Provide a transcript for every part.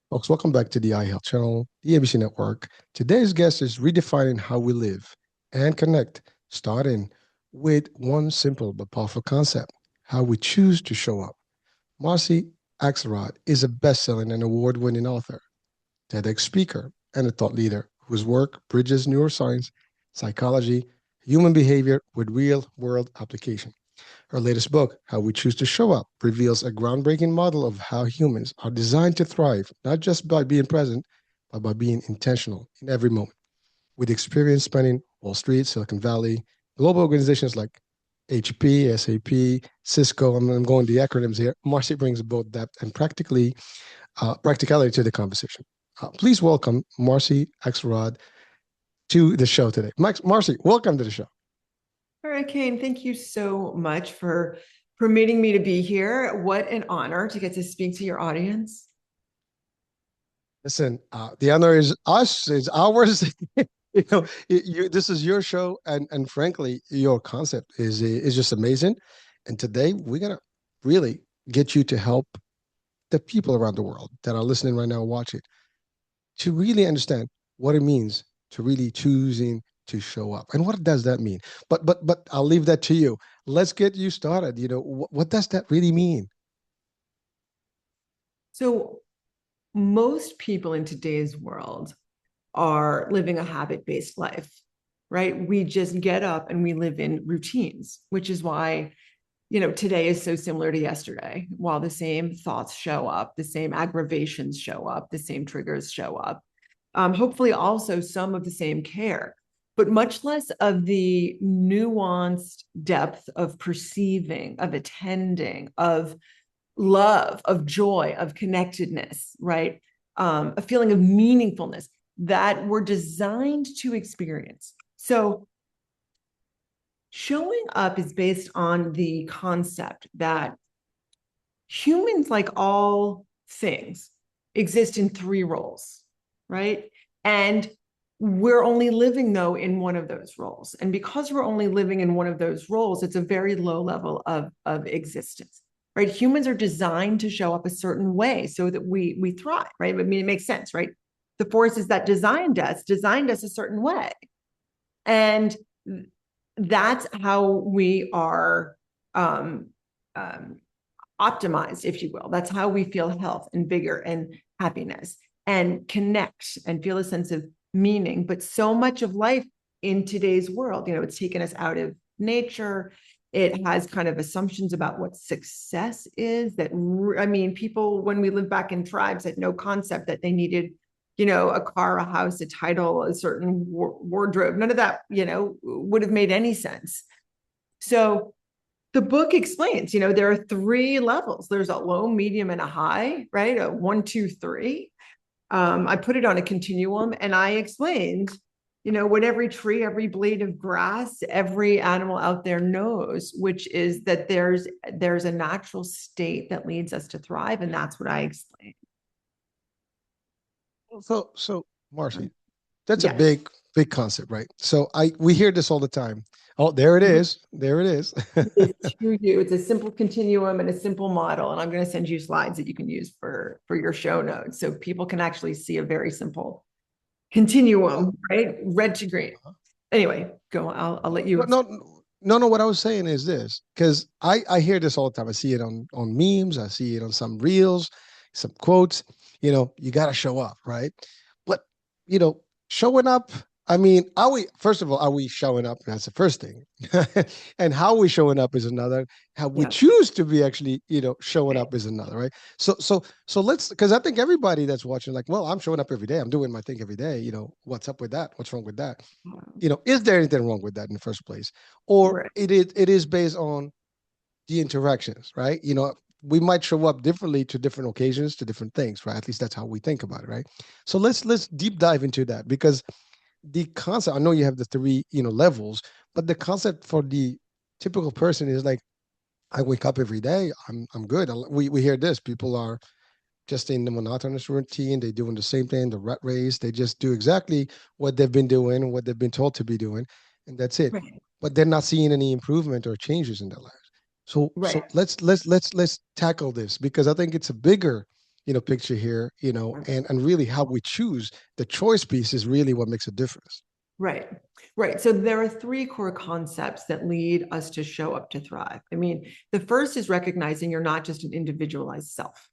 Folks, welcome back to the iHealth channel, the ABC Network. Today's guest is redefining how we live and connect, starting with one simple but powerful concept: how we choose to show up. Marcy Axelrod is a best-selling and award-winning author, TEDx speaker, and a thought leader whose work bridges neuroscience, psychology, human behavior with real-world application. Her latest book, How We Choose to Show Up, reveals a groundbreaking model of how humans are designed to thrive, not just by being present, but by being intentional in every moment. With experience spanning Wall Street, Silicon Valley, global organizations like HP, SAP, Cisco, I'm going the acronyms here. Marcy brings both depth and practicality to the conversation. Please welcome Marcy Axelrod to the show today. Marcy, welcome to the show. Hurricane, thank you so much for permitting me to be here. What an honor to get to speak to your audience. Listen, the honor is us, it's ours. This is your show, and frankly, your concept is just amazing. And today we're gonna really get you to help the people around the world that are listening right now, watching, to really understand what it means to really choosing to show up and what does that mean. But I'll leave that to you. Let's get you started. What does that really mean? So most people in today's world are living a habit-based life, right? We just get up and we live in routines, which is why, today is so similar to yesterday. While the same thoughts show up, the same aggravations show up, the same triggers show up, hopefully also some of the same care, but much less of the nuanced depth of perceiving, of attending, of love, of joy, of connectedness, right? A feeling of meaningfulness that we're designed to experience. So showing up is based on the concept that humans, like all things, exist in three roles, right? And we're only living, though, in one of those roles. And because we're only living in one of those roles, it's a very low level of existence, right? Humans are designed to show up a certain way so that we thrive, right? I mean, it makes sense, right? The forces that designed us a certain way. And that's how we are optimized, if you will. That's how we feel health and vigor and happiness and connect and feel a sense of meaning. But so much of life in today's world, it's taken us out of nature. It has kind of assumptions about what success is people, when we lived back in tribes, had no concept that they needed, a car, a house, a title, a certain wardrobe. None of that, would have made any sense. So the book explains, there are three levels. There's a low, medium, and a high, right? A 1, 2, 3. I put it on a continuum, and I explained, what every tree, every blade of grass, every animal out there knows, which is that there's a natural state that leads us to thrive, and that's what I explained. So Marcy, that's a Yes. big concept, right? So we hear this all the time. Oh, there it is. There it is. It's to you. It's a simple continuum and a simple model. And I'm going to send you slides that you can use for your show notes so people can actually see a very simple continuum, right? Red to green. Anyway, go. I'll let you. No. What I was saying is this, because I hear this all the time. I see it on memes. I see it on some reels, some quotes. You got to show up, right? But showing up. I mean, first of all, are we showing up? That's the first thing. And how we showing up is another. How we choose to be actually, showing up is another, right? So let's, because I think everybody that's watching, like, well, I'm showing up every day. I'm doing my thing every day. What's up with that? What's wrong with that? Is there anything wrong with that in the first place? Or it is based on the interactions, right? We might show up differently to different occasions, to different things, right? At least that's how we think about it, right? So let's deep dive into that, because the concept, I know you have the three, levels, but the concept for the typical person is like, I wake up every day, I'm good. We hear this, people are just in the monotonous routine, they're doing the same thing, the rat race, they just do exactly what they've been doing and what they've been told to be doing, and that's it. Right. But they're not seeing any improvement or changes in their lives. So let's tackle this, because I think it's a bigger, picture here, and really how we choose. The choice piece is really what makes a difference. Right. Right. So there are three core concepts that lead us to show up to thrive. I mean, the first is recognizing you're not just an individualized self.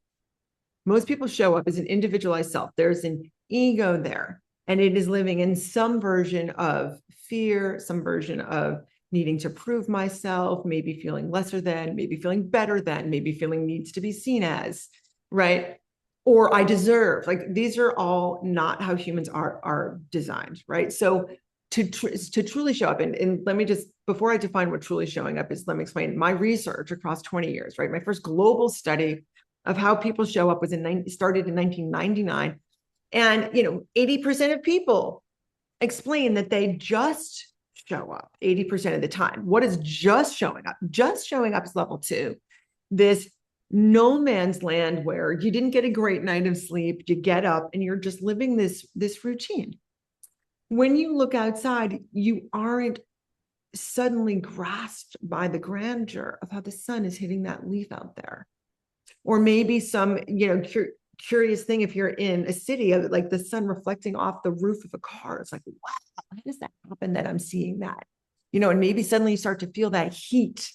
Most people show up as an individualized self. There's an ego there, and it is living in some version of fear, some version of needing to prove myself, maybe feeling lesser than, maybe feeling better than, maybe feeling needs to be seen as, right? Or I deserve. Like these are all not how humans are designed, right? So to truly show up, and let me just, before I define what truly showing up is, let me explain my research across 20 years, right? My first global study of how people show up was started in 1999. And 80% of people explain that they just show up 80% of the time. What is just showing up? Just showing up is level 2. This no man's land where you didn't get a great night of sleep, you get up and you're just living this routine. When you look outside, you aren't suddenly grasped by the grandeur of how the sun is hitting that leaf out there. Or maybe some, curious thing, if you're in a city of like the sun reflecting off the roof of a car, it's like, wow, how does that happen that I'm seeing that? And maybe suddenly you start to feel that heat.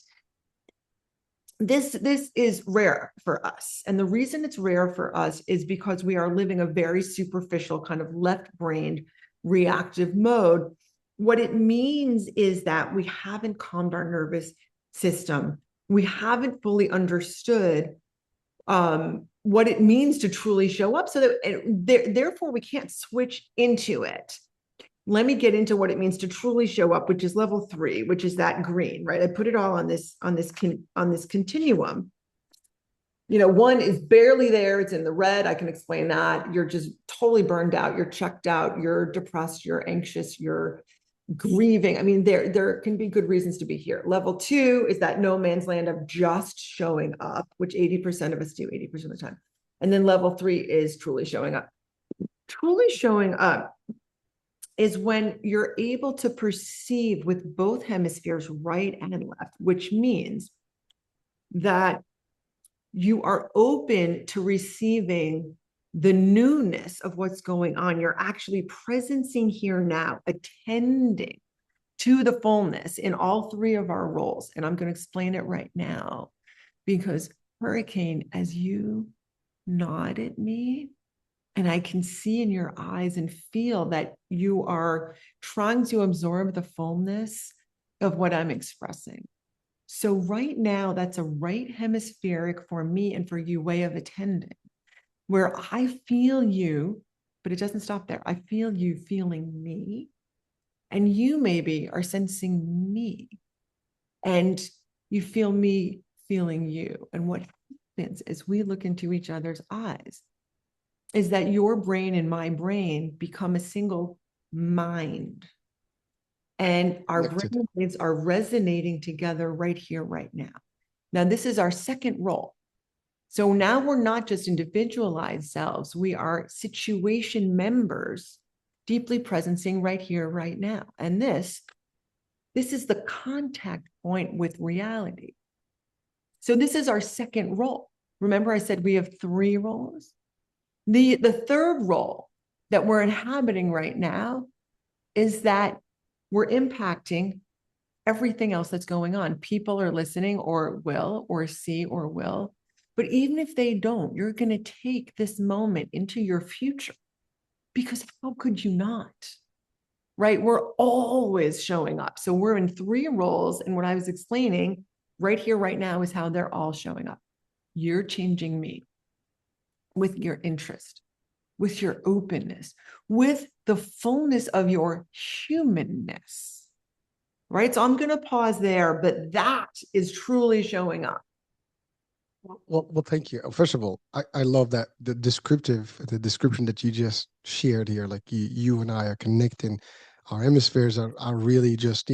This is rare for us. And the reason it's rare for us is because we are living a very superficial kind of left-brained reactive mode. What it means is that we haven't calmed our nervous system. We haven't fully understood what it means to truly show up, so that therefore we can't switch into it. Let me get into what it means to truly show up, which is level 3, which is that green, right? I put it all on this continuum. 1 is barely there, it's in the red. I can explain that. You're just totally burned out, you're checked out, you're depressed, you're anxious, you're grieving. I mean, there can be good reasons to be here. Level 2 is that no man's land of just showing up, which 80% of us do 80% of the time. And then level 3 is truly showing up. Truly showing up is when you're able to perceive with both hemispheres, right and left, which means that you are open to receiving the newness of what's going on. You're actually presencing here now, attending to the fullness in all 3 of our roles. And I'm going to explain it right now, because Hurricane, as you nod at me, and I can see in your eyes and feel that you are trying to absorb the fullness of what I'm expressing. So right now, that's a right hemispheric for me and for you way of attending, where I feel you, but it doesn't stop there. I feel you feeling me, and you maybe are sensing me, and you feel me feeling you. And what happens as we look into each other's eyes is that your brain and my brain become a single mind. And our brains are resonating together right here, right now. Now, this is our second role. So now we're not just individualized selves, we are situation members, deeply presencing right here, right now. And this is the contact point with reality. So this is our second role. Remember, I said we have 3 roles? The third role that we're inhabiting right now is that we're impacting everything else that's going on. People are listening or will, or see or will. But even if they don't, you're going to take this moment into your future, because how could you not? Right? We're always showing up. So we're in 3 roles. And what I was explaining right here, right now, is how they're all showing up. You're changing me with your interest, with your openness, with the fullness of your humanness, right? So I'm going to pause there, but that is truly showing up. Well, thank you. First of all, I love that the description that you just shared here. Like you and I are connecting, our hemispheres are really just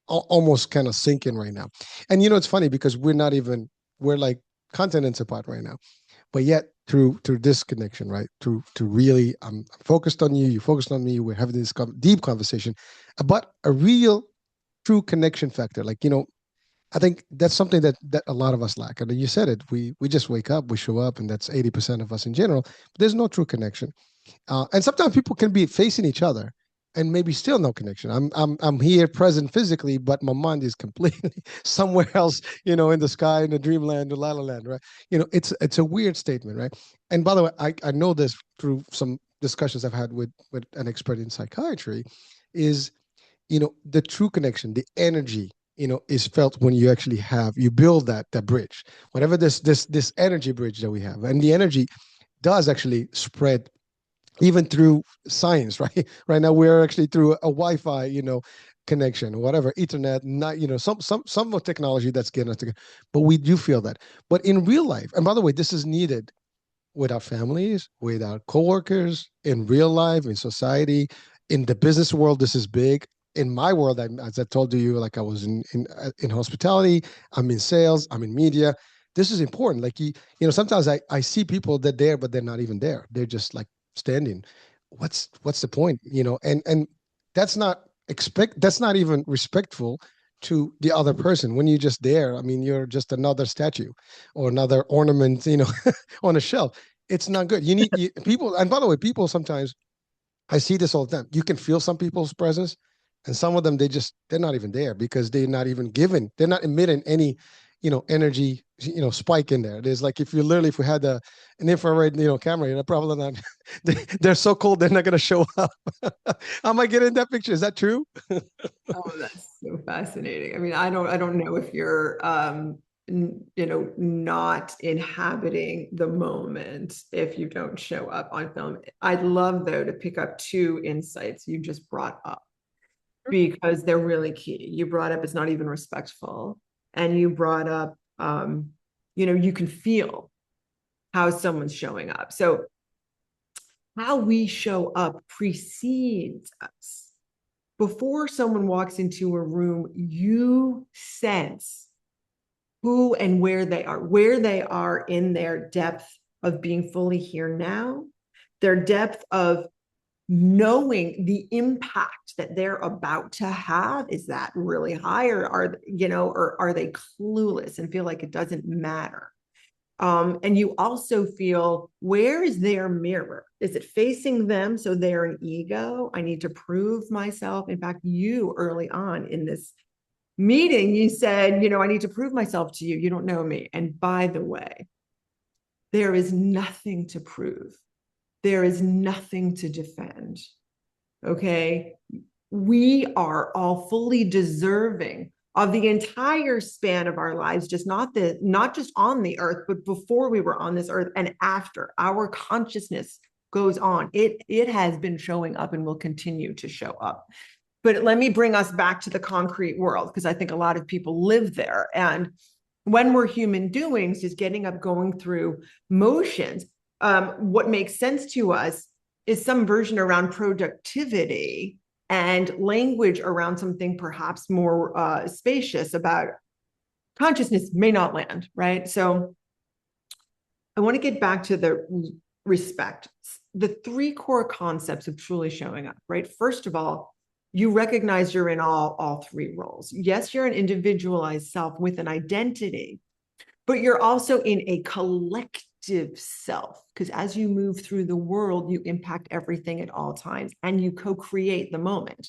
almost kind of sinking right now. And it's funny because we're like continents apart right now, but yet through this connection, right? To really, I'm focused on you, you focused on me. We're having this deep conversation about a real, true connection factor. Like I think that's something that a lot of us lack. And you said it. We just wake up, we show up, and that's 80% of us in general. But there's no true connection. And sometimes people can be facing each other and maybe still no connection. I'm here present physically, but my mind is completely somewhere else, in the sky, in the dreamland, the la la land, right? It's a weird statement, right? And by the way, I know this through some discussions I've had with an expert in psychiatry, is the true connection, the energy, is felt when you build that bridge, whatever this energy bridge that we have, and the energy does actually spread even through science, right? Right now we're actually through a Wi-Fi, connection, whatever, Ethernet, not some of technology that's getting us together, but we do feel that. But in real life, and by the way, this is needed with our families, with our coworkers, in real life, in society, in the business world. This is big. In my world, as I told you, like I was in hospitality, I'm in sales, I'm in media. This is important. Like sometimes I see people that there, but they're not even there. They're just like standing. What's the point? And that's not that's not even respectful to the other person when you're just there. I mean, you're just another statue or another ornament, on a shelf. It's not good. People, and by the way, people sometimes, I see this all the time. You can feel some people's presence, and some of them they're not even there because they're not even giving. They're not emitting any, energy, spike in there. There's like if we had an infrared, camera, probably not. They're so cold they're not going to show up. I might get in that picture. Is that true? Oh, that's so fascinating. I mean, I don't know if you're not inhabiting the moment if you don't show up on film. I'd love though to pick up two insights you just brought up because they're really key. You brought up it's not even respectful, and you brought up you can feel how someone's showing up. So how we show up precedes us. Before someone walks into a room, you sense who and where they are in their depth of being fully here now, their depth of knowing the impact that they're about to have. Is that really high, or are they clueless and feel like it doesn't matter? And you also feel, where is their mirror? Is it facing them? So they're an ego. I need to prove myself. In fact, you early on in this meeting, you said, I need to prove myself to you. You don't know me. And by the way, there is nothing to prove. There is nothing to defend. Okay. We are all fully deserving of the entire span of our lives, not just on the earth, but before we were on this earth and after. Our consciousness goes on. It has been showing up and will continue to show up. But let me bring us back to the concrete world, because I think a lot of people live there. And when we're human doings, just getting up, going through motions, what makes sense to us is some version around productivity and language around something perhaps more spacious about consciousness may not land, right? So I want to get back to the respect, the three core concepts of truly showing up, right? First of all, you recognize you're in all three roles. Yes, you're an individualized self with an identity, but you're also in a collective self, because as you move through the world, you impact everything at all times and you co-create the moment.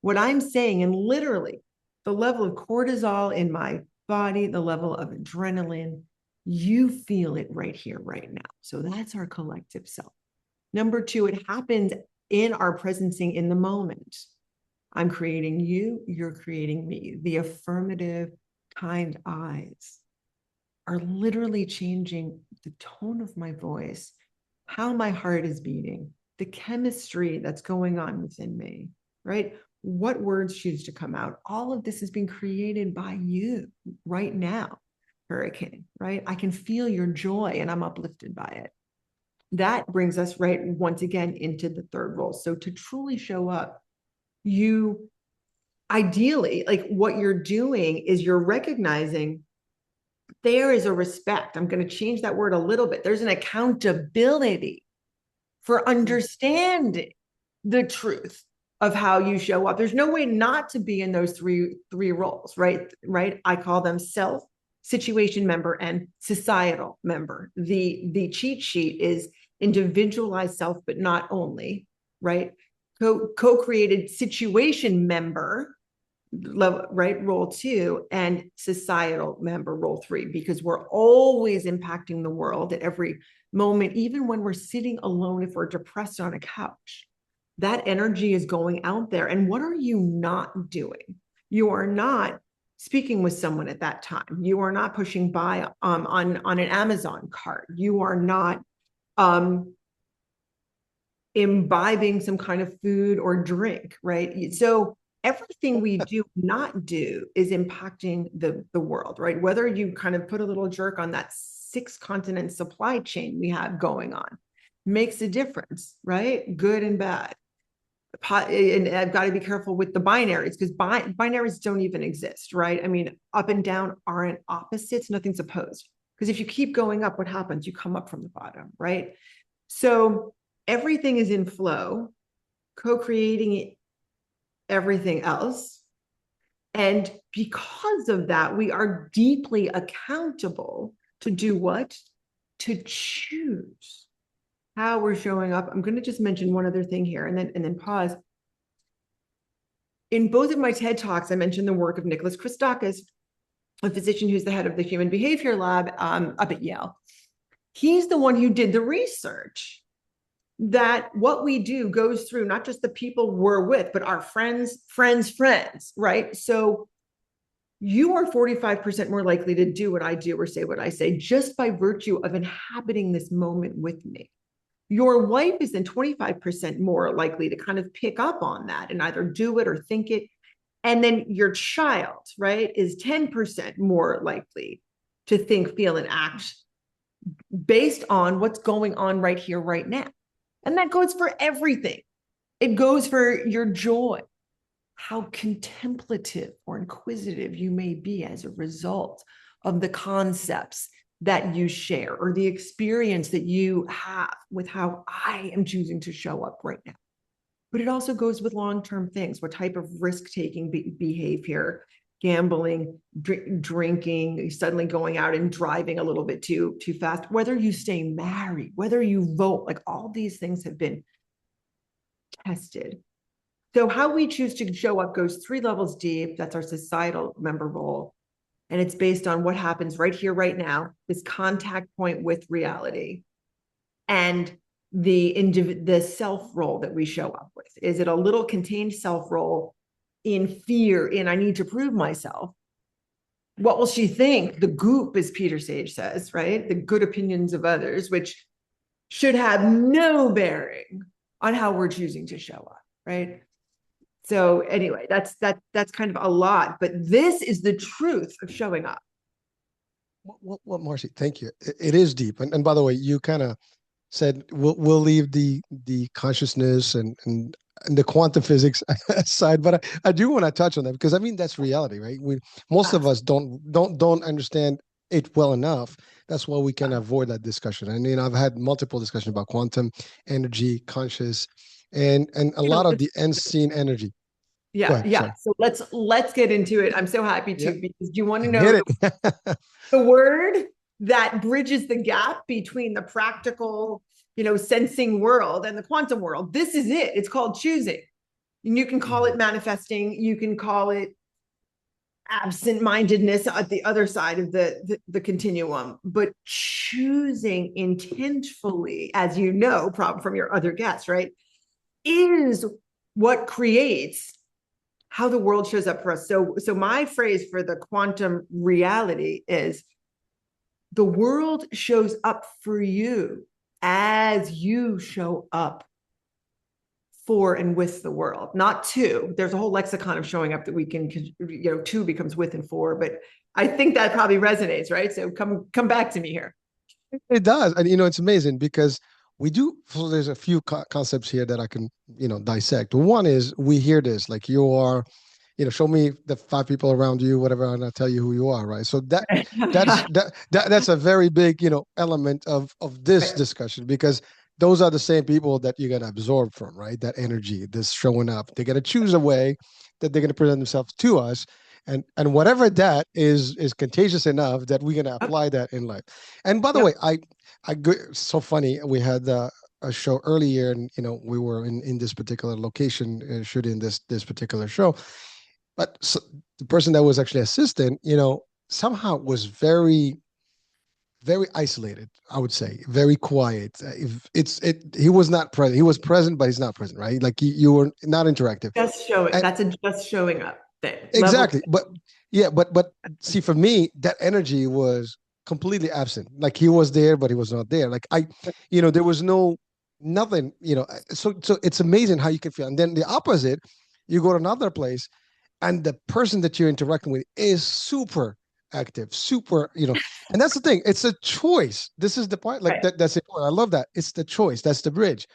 What I'm saying, and literally the level of cortisol in my body, the level of adrenaline, you feel it right here, right now. So that's our collective self. Number two, it happens in our presencing in the moment. I'm creating you, you're creating me. The affirmative, kind eyes are literally changing the tone of my voice, how my heart is beating, the chemistry that's going on within me, right? What words choose to come out. All of this is being created by you right now, Hurricane, right? I can feel your joy and I'm uplifted by it. That brings us right once again into the third role. So to truly show up, you ideally, like what you're doing is you're recognizing there is a respect. I'm going to change that word a little bit. There's an accountability for understanding the truth. of how you show up. There's no way not to be in those three roles, right? Right. I call them self, situation member, and societal member. The cheat sheet is individualized self, but not only, right? Co-created situation member, level, right, role 2, and societal member, role 3, because we're always impacting the world at every moment, even when we're sitting alone. If we're depressed on a couch, that energy is going out there. And what are you not doing? You are not speaking with someone at that time. You are not pushing buy on an Amazon cart. You are not imbibing some kind of food or drink, right? So everything we do not do is impacting the world, right? Whether you kind of put a little jerk on that 6-continent supply chain we have going on makes a difference, right? Good and bad. And I've got to be careful with the binaries, because binaries don't even exist, right? I mean, up and down aren't opposites, nothing's opposed. Because if you keep going up, what happens? You come up from the bottom, right? So everything is in flow, co-creating everything else. And because of that, we are deeply accountable to do what? To choose how we're showing up. I'm going to just mention one other thing here and then pause. In both of my TED Talks, I mentioned the work of Nicholas Christakis, a physician who's the head of the Human Behavior Lab up at Yale. He's the one who did the research that what we do goes through not just the people we're with, but our friends, right? So you are 45% more likely to do what I do or say what I say just by virtue of inhabiting this moment with me. Your wife is then 25% more likely to kind of pick up on that and either do it or think it. And then your child, right, is 10% more likely to think, feel, and act based on what's going on right here, right now. And that goes for everything. It goes for your joy, how contemplative or inquisitive you may be as a result of the concepts that you share or the experience that you have with how I am choosing to show up right now. But it also goes with long-term things. What type of risk-taking behavior, gambling, drinking, suddenly going out and driving a little bit too fast, whether you stay married, whether you vote, like all these things have been tested. So how we choose to show up goes 3 levels deep. That's our societal member role. And it's based on what happens right here, right now, this contact point with reality. And the self role that we show up with. Is it a little contained self role in fear, in I need to prove myself? What will she think? The goop, as Peter Sage says, right? The good opinions of others, which should have no bearing on how we're choosing to show up, right? So anyway, that's kind of a lot, but this is the truth of showing up. Well, Marcy, thank you. It is deep, and by the way, you kind of said we'll leave the consciousness and the quantum physics aside, but I do want to touch on that because I mean that's reality, right? Most of us don't understand it well enough. That's why we can avoid that discussion. I mean, I've had multiple discussions about quantum energy, conscious, and a lot of the unseen energy. Go Yeah, ahead, yeah. sorry. So let's get into it. I'm so happy Yeah, to, because do you want to know hit it. the word that bridges the gap between the practical, sensing world and the quantum world? This is it. It's called choosing. And you can call it manifesting. You can call it absent-mindedness at the other side of the continuum. But choosing intentfully, as you know, probably from your other guests, right, is what creates how the world shows up for us. So my phrase for the quantum reality is the world shows up for you as you show up for and with the world, not to. There's a whole lexicon of showing up that we can, to becomes with and for, but I think that probably resonates, right? So come back to me here. It does, and it's amazing because we do. So there's a few concepts here that I can dissect. One is we hear this like you are, show me the 5 people around you, whatever, and I'll tell you who you are, right? So that's a very big element of this Right. discussion because those are the same people that you're going to absorb from, right? That energy, this showing up. They're going to choose a way that they're going to present themselves to us. And whatever that is contagious enough that we're going to Yep. apply that in life. And by the way, Yep. so funny. We had a show earlier, and we were in this particular location shooting this particular show. But so, the person that was actually assistant, somehow was very isolated, I would say, very quiet. If he was not present. He was present, but he's not present, right? Like you were not interactive. Just showing. And That's a just showing up thing. Level. exactly, but yeah, but see, for me, that energy was completely absent. Like he was there, but he was not there. Like there was nothing. So it's amazing how you can feel. And then the opposite, you go to another place, and the person that you're interacting with is super active, super, and that's the thing. It's a choice. This is the point. Like Right. that's it. I love that. It's the choice. That's the bridge.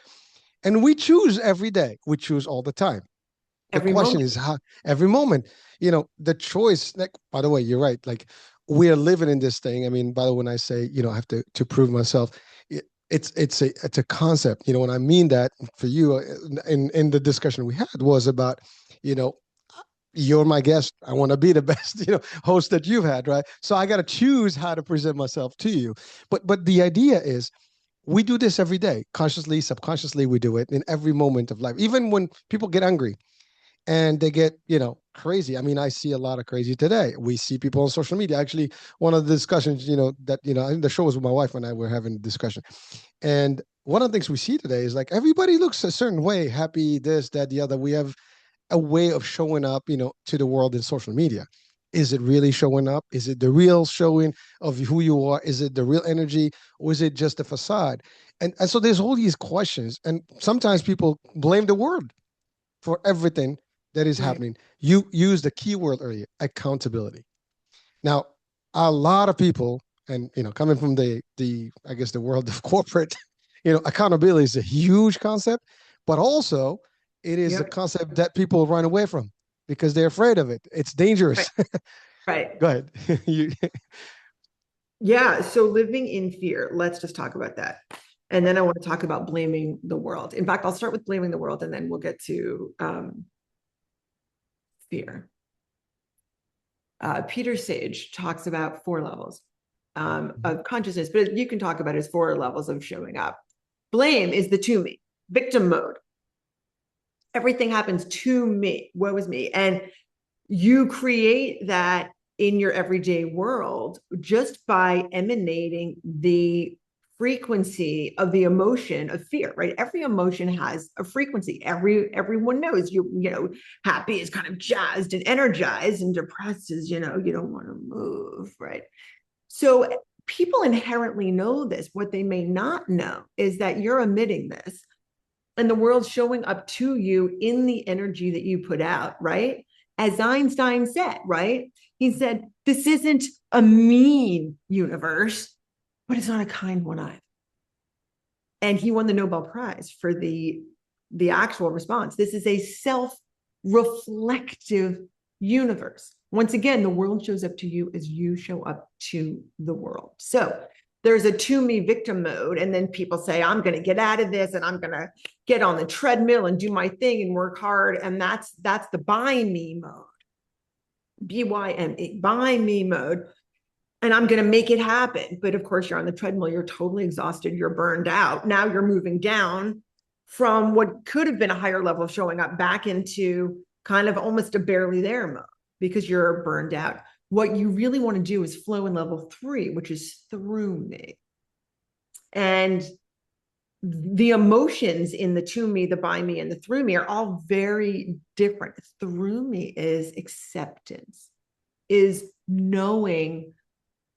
And we choose every day. We choose all the time. The Every question moment. is how every moment, the choice. Like, by the way, you're right. Like we are living in this thing. I mean, by the way, when I say, I have to prove myself, it's a concept. When I mean that for you in the discussion we had was about, you know, you're my guest. I want to be the best, host that you've had, right? So I got to choose how to present myself to you. But the idea is we do this every day, consciously, subconsciously, we do it in every moment of life. Even when people get angry and they get, crazy. I mean, I see a lot of crazy today. We see people on social media. Actually, one of the discussions, that, I think the show was with my wife and I were having a discussion. And one of the things we see today is like everybody looks a certain way, happy, this, that, the other. We have a way of showing up, to the world in social media. Is it really showing up? Is it the real showing of who you are? Is it the real energy, or is it just a facade? And so there's all these questions, and sometimes people blame the world for everything that is Right. happening. You used the key word earlier, accountability. Now, a lot of people, and coming from the I guess the world of corporate, accountability is a huge concept, but also it is a Yep. concept that people run away from because they're afraid of it. It's Right. dangerous. Right. Go ahead. You, Yeah. So living in fear, let's just talk about that. And then I want to talk about blaming the world. In fact, I'll start with blaming the world and then we'll get to fear. Peter Sage talks about 4 levels of consciousness, but you can talk about it as 4 levels of showing up. Blame is the to me, victim mode. Everything happens to me. Woe is me. And you create that in your everyday world just by emanating the frequency of the emotion of fear, right? Every emotion has a frequency. Everyone knows happy is kind of jazzed and energized, and depressed is, you don't want to move, right? So people inherently know this. What they may not know is that you're emitting this and the world's showing up to you in the energy that you put out, right? As Einstein said, right? He said, this isn't a mean universe, but it's not a kind one either. And he won the Nobel Prize for the actual response. This is a self-reflective universe. Once again, the world shows up to you as you show up to the world. So there's a to me victim mode. And then people say, I'm going to get out of this and I'm going to get on the treadmill and do my thing and work hard. And that's the by me mode. BYME, by me mode. And I'm going to make it happen. But of course, you're on the treadmill, you're totally exhausted, you're burned out. Now you're moving down from what could have been a higher level of showing up back into kind of almost a barely there mode because you're burned out. What you really want to do is flow in level 3, which is through me. And the emotions in the to me, the by me, and the through me are all very different. Through me is acceptance, is knowing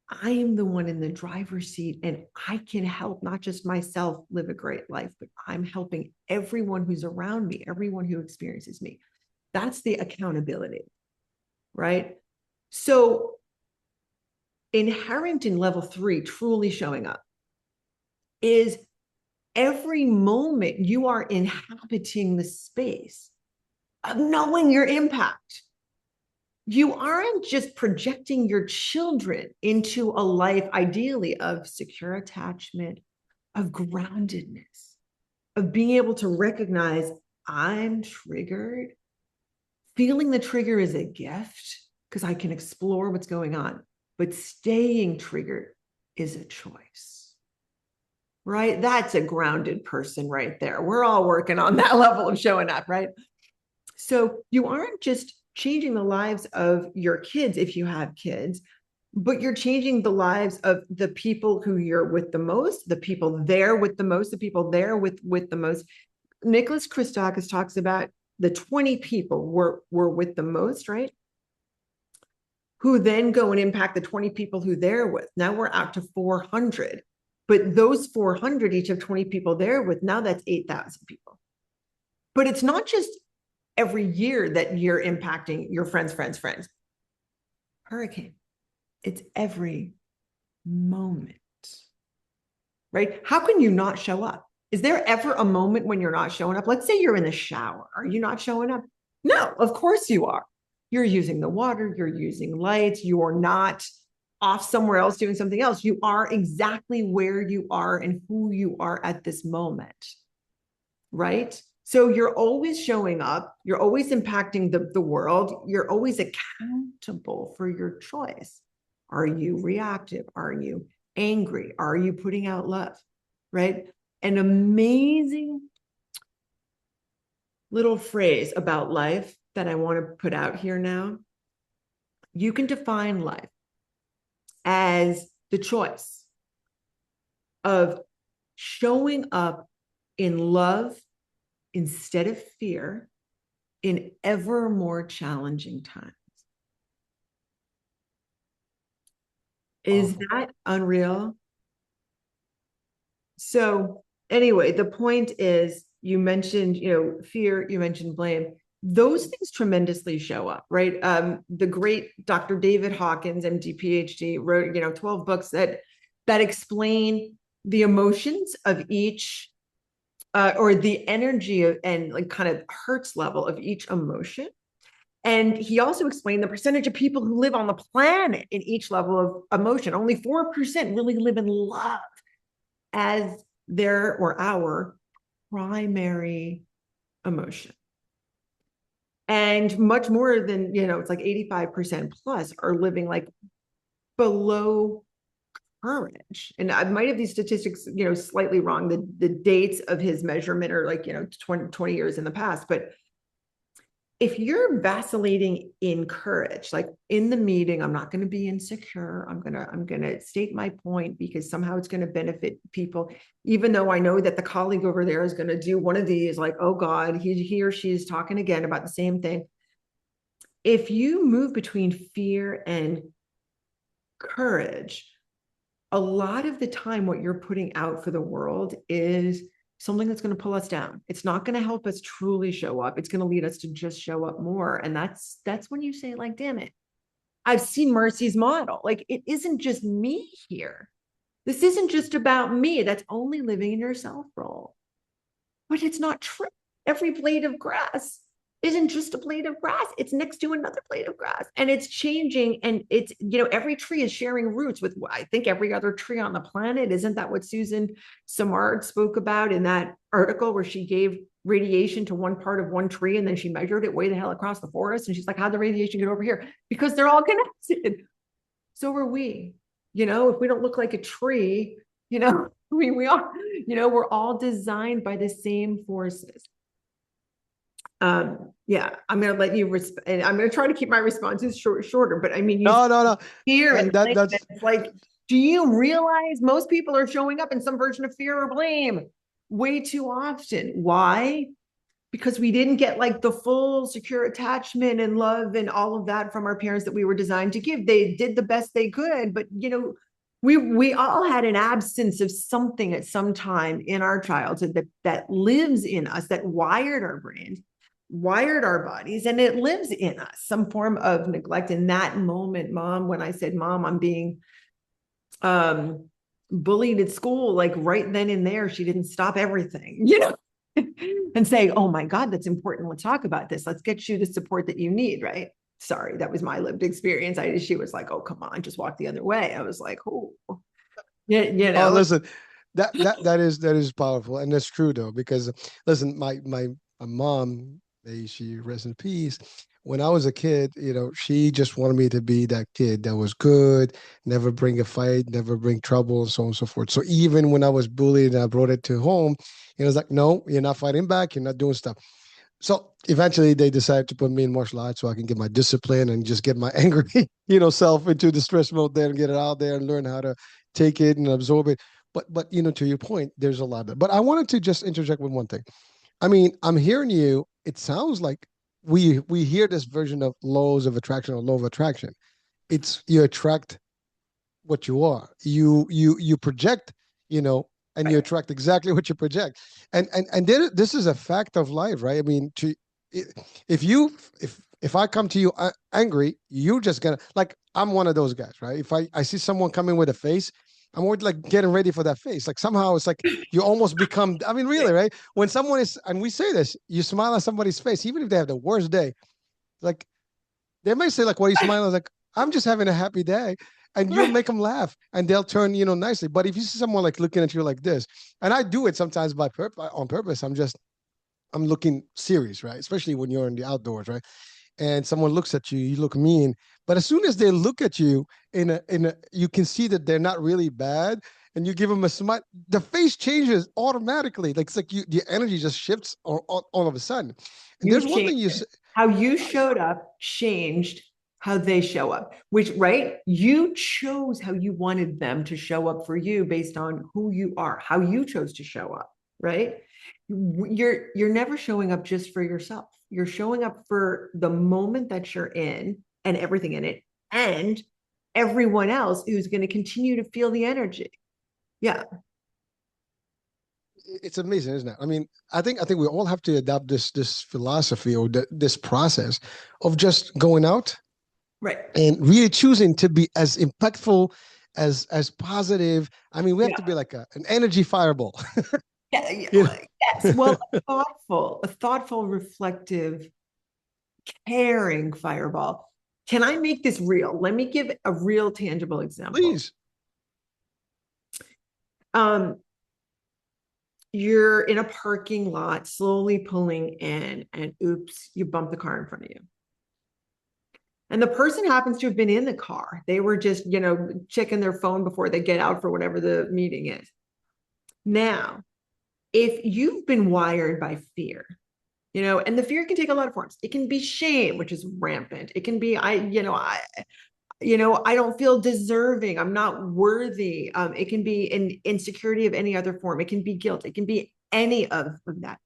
I am the one in the driver's seat and I can help not just myself live a great life, but I'm helping everyone who's around me, everyone who experiences me. That's the accountability, right? So inherent in level 3, truly showing up, is every moment you are inhabiting the space of knowing your impact. You aren't just projecting your children into a life, ideally, of secure attachment, of groundedness. of being able to recognize I'm triggered. Feeling the trigger is a gift because I can explore what's going on, but staying triggered is a choice, right? That's a grounded person right there. We're all working on that level of showing up, right? So you aren't just changing the lives of your kids if you have kids, but you're changing the lives of the people who you're with the most, the people there with the most, the people there with the most. Nicholas Christakis talks about the 20 people we're with the most, right? Who then go and impact the 20 people who they're with. Now we're out to 400. But those 400 each have 20 people there with, now that's 8,000 people. But it's not just every year that you're impacting your friends. Hurricane. It's every moment, right? How can you not show up? Is there ever a moment when you're not showing up? Let's say you're in the shower. Are you not showing up? No, of course you are. You're using the water, you're using lights, you're not off somewhere else doing something else. You are exactly where you are and who you are at this moment, right? So you're always showing up, you're always impacting the world, you're always accountable for your choice. Are you reactive? Are you angry? Are you putting out love, right? An amazing little phrase about life that I want to put out here now. You can define life as the choice of showing up in love instead of fear in ever more challenging times. Is that unreal? So anyway, the point is, you mentioned, fear, you mentioned blame. Those things tremendously show up, right? The great Dr. David Hawkins, MD, PhD, wrote, 12 books that explain the emotions of each, or the energy of, and like kind of Hertz level of each emotion. And he also explained the percentage of people who live on the planet in each level of emotion. Only 4% really live in love as their or our primary emotion. And much more than, it's like 85% plus are living like below courage. And I might have these statistics, slightly wrong. The dates of his measurement are like, 20 years in the past. But if you're vacillating in courage, like in the meeting, I'm not going to be insecure. I'm going to state my point because somehow it's going to benefit people, even though I know that the colleague over there is going to do one of these, like, oh God, he or she is talking again about the same thing. If you move between fear and courage, a lot of the time, what you're putting out for the world is something that's going to pull us down. It's not going to help us truly show up. It's going to lead us to just show up more. And that's when you say, like, damn it, I've seen Marcy's model. Like, it isn't just me here. This isn't just about me. That's only living in your self role. But it's not true. Every blade of grass isn't just a blade of grass. It's next to another blade of grass, and it's changing. And it's, every tree is sharing roots with, I think, every other tree on the planet. Isn't that what Susan Simard spoke about in that article where she gave radiation to one part of one tree and then she measured it way the hell across the forest? And she's like, how'd the radiation get over here? Because they're all connected. So are we. If we don't look like a tree, we are, we're all designed by the same forces. Yeah, I'm going to let you and I'm going to try to keep my responses shorter, but I mean, No. fear and That's it's like, do you realize most people are showing up in some version of fear or blame way too often? Why? Because we didn't get like the full secure attachment and love and all of that from our parents that we were designed to give. They did the best they could, but we all had an absence of something at some time in our childhood that lives in us, that wired our brains, wired our bodies, and it lives in us, some form of neglect. In that moment, Mom, when I said, Mom, I'm being bullied at school, like right then and there, she didn't stop everything, and say, oh my God, that's important. Let's talk about this. Let's get you the support that you need, right? Sorry, that was my lived experience. She was like, oh, come on, just walk the other way. I was like, oh, Oh, listen, that is powerful, and that's true though, because listen, my mom, may she rest in peace. When I was a kid, she just wanted me to be that kid that was good, never bring a fight, never bring trouble, and so on and so forth. So even when I was bullied and I brought it to home, it was like, no, you're not fighting back, you're not doing stuff. So eventually they decided to put me in martial arts so I can get my discipline and just get my angry, self into the stress mode there and get it out there and learn how to take it and absorb it. But to your point, there's a lot of it. But I wanted to just interject with one thing. I mean, I'm hearing you. It sounds like we hear this version of laws of attraction or law of attraction. It's you attract what you are. You project, and you Right. attract exactly what you project. And then this is a fact of life, right? I mean, if you if I come to you angry, you're just gonna, like, I'm one of those guys, right? If I see someone coming with a face, I'm already like getting ready for that face. Like somehow it's like you almost become. I mean, really, right? When someone is, and we say this, you smile at somebody's face, even if they have the worst day. Like they may say, like, "What are you smiling?" I was like, "I'm just having a happy day," and you'll make them laugh, and they'll turn, nicely. But if you see someone like looking at you like this, and I do it sometimes on purpose, I'm looking serious, right? Especially when you're in the outdoors, right? And someone looks at you, you look mean. But as soon as they look at you you can see that they're not really bad, and you give them a smile, the face changes automatically. Like it's like the energy just shifts all of a sudden. And You there's one thing changed you it. say. How you showed up changed how they show up, which, right? You chose how you wanted them to show up for you based on who you are, how you chose to show up, right? You're never showing up just for yourself. You're showing up for the moment that you're in and everything in it, and everyone else who's going to continue to feel the energy. Yeah. It's amazing, isn't it? I mean, I think we all have to adopt this philosophy or this process of just going out Right. and really choosing to be as impactful, as positive. I mean, we have to Yeah. be like an energy fireball. Yeah. you know? Yes. Well, a thoughtful, reflective, caring fireball. Can I make this real? Let me give a real tangible example. Please. Um, you're in a parking lot, slowly pulling in, and oops, you bump the car in front of you. And the person happens to have been in the car. They were just, checking their phone before they get out for whatever the meeting is. Now, if you've been wired by fear, and the fear can take a lot of forms. It can be shame, which is rampant. It can be, I don't feel deserving. I'm not worthy. It can be an insecurity of any other form. It can be guilt. It can be any of that.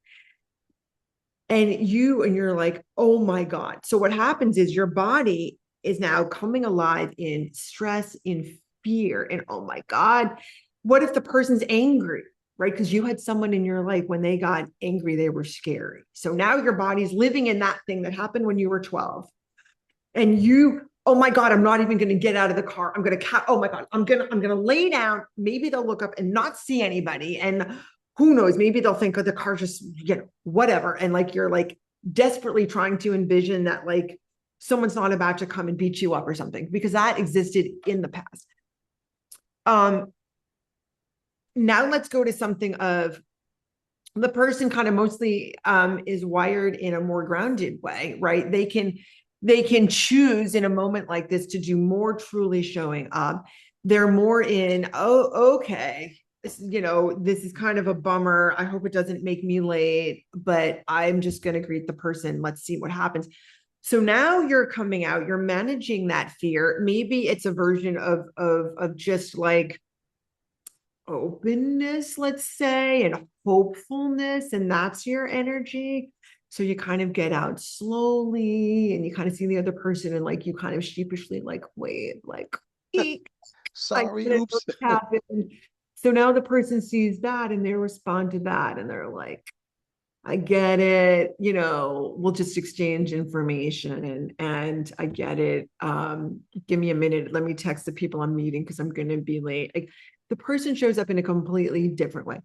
And you're like, oh my God. So what happens is your body is now coming alive in stress, in fear, and oh my God, what if the person's angry? Right? Because you had someone in your life when they got angry, they were scary. So now your body's living in that thing that happened when you were 12. And oh my God, I'm not even going to get out of the car. Oh my God, I'm going to lay down. Maybe they'll look up and not see anybody. And who knows, maybe they'll think, oh, the car just, whatever. And like, you're like desperately trying to envision that like someone's not about to come and beat you up or something, because that existed in the past. Now let's go to something of the person kind of mostly is wired in a more grounded way, right? They can choose in a moment like this to do more truly showing up. They're more in, oh, okay, this is kind of a bummer. I hope it doesn't make me late, but I'm just going to greet the person. Let's see what happens. So now you're coming out, you're managing that fear. Maybe it's a version of just like openness, let's say, and hopefulness, and that's your energy. So you kind of get out slowly and you kind of see the other person and like you kind of sheepishly like wave, like, eek, I Sorry, get it, what oops. happened. So now the person sees that and they respond to that and they're like, I get it, we'll just exchange information and I get it. Give me a minute. Let me text the people I'm meeting because I'm gonna be late. Like the person shows up in a completely different way.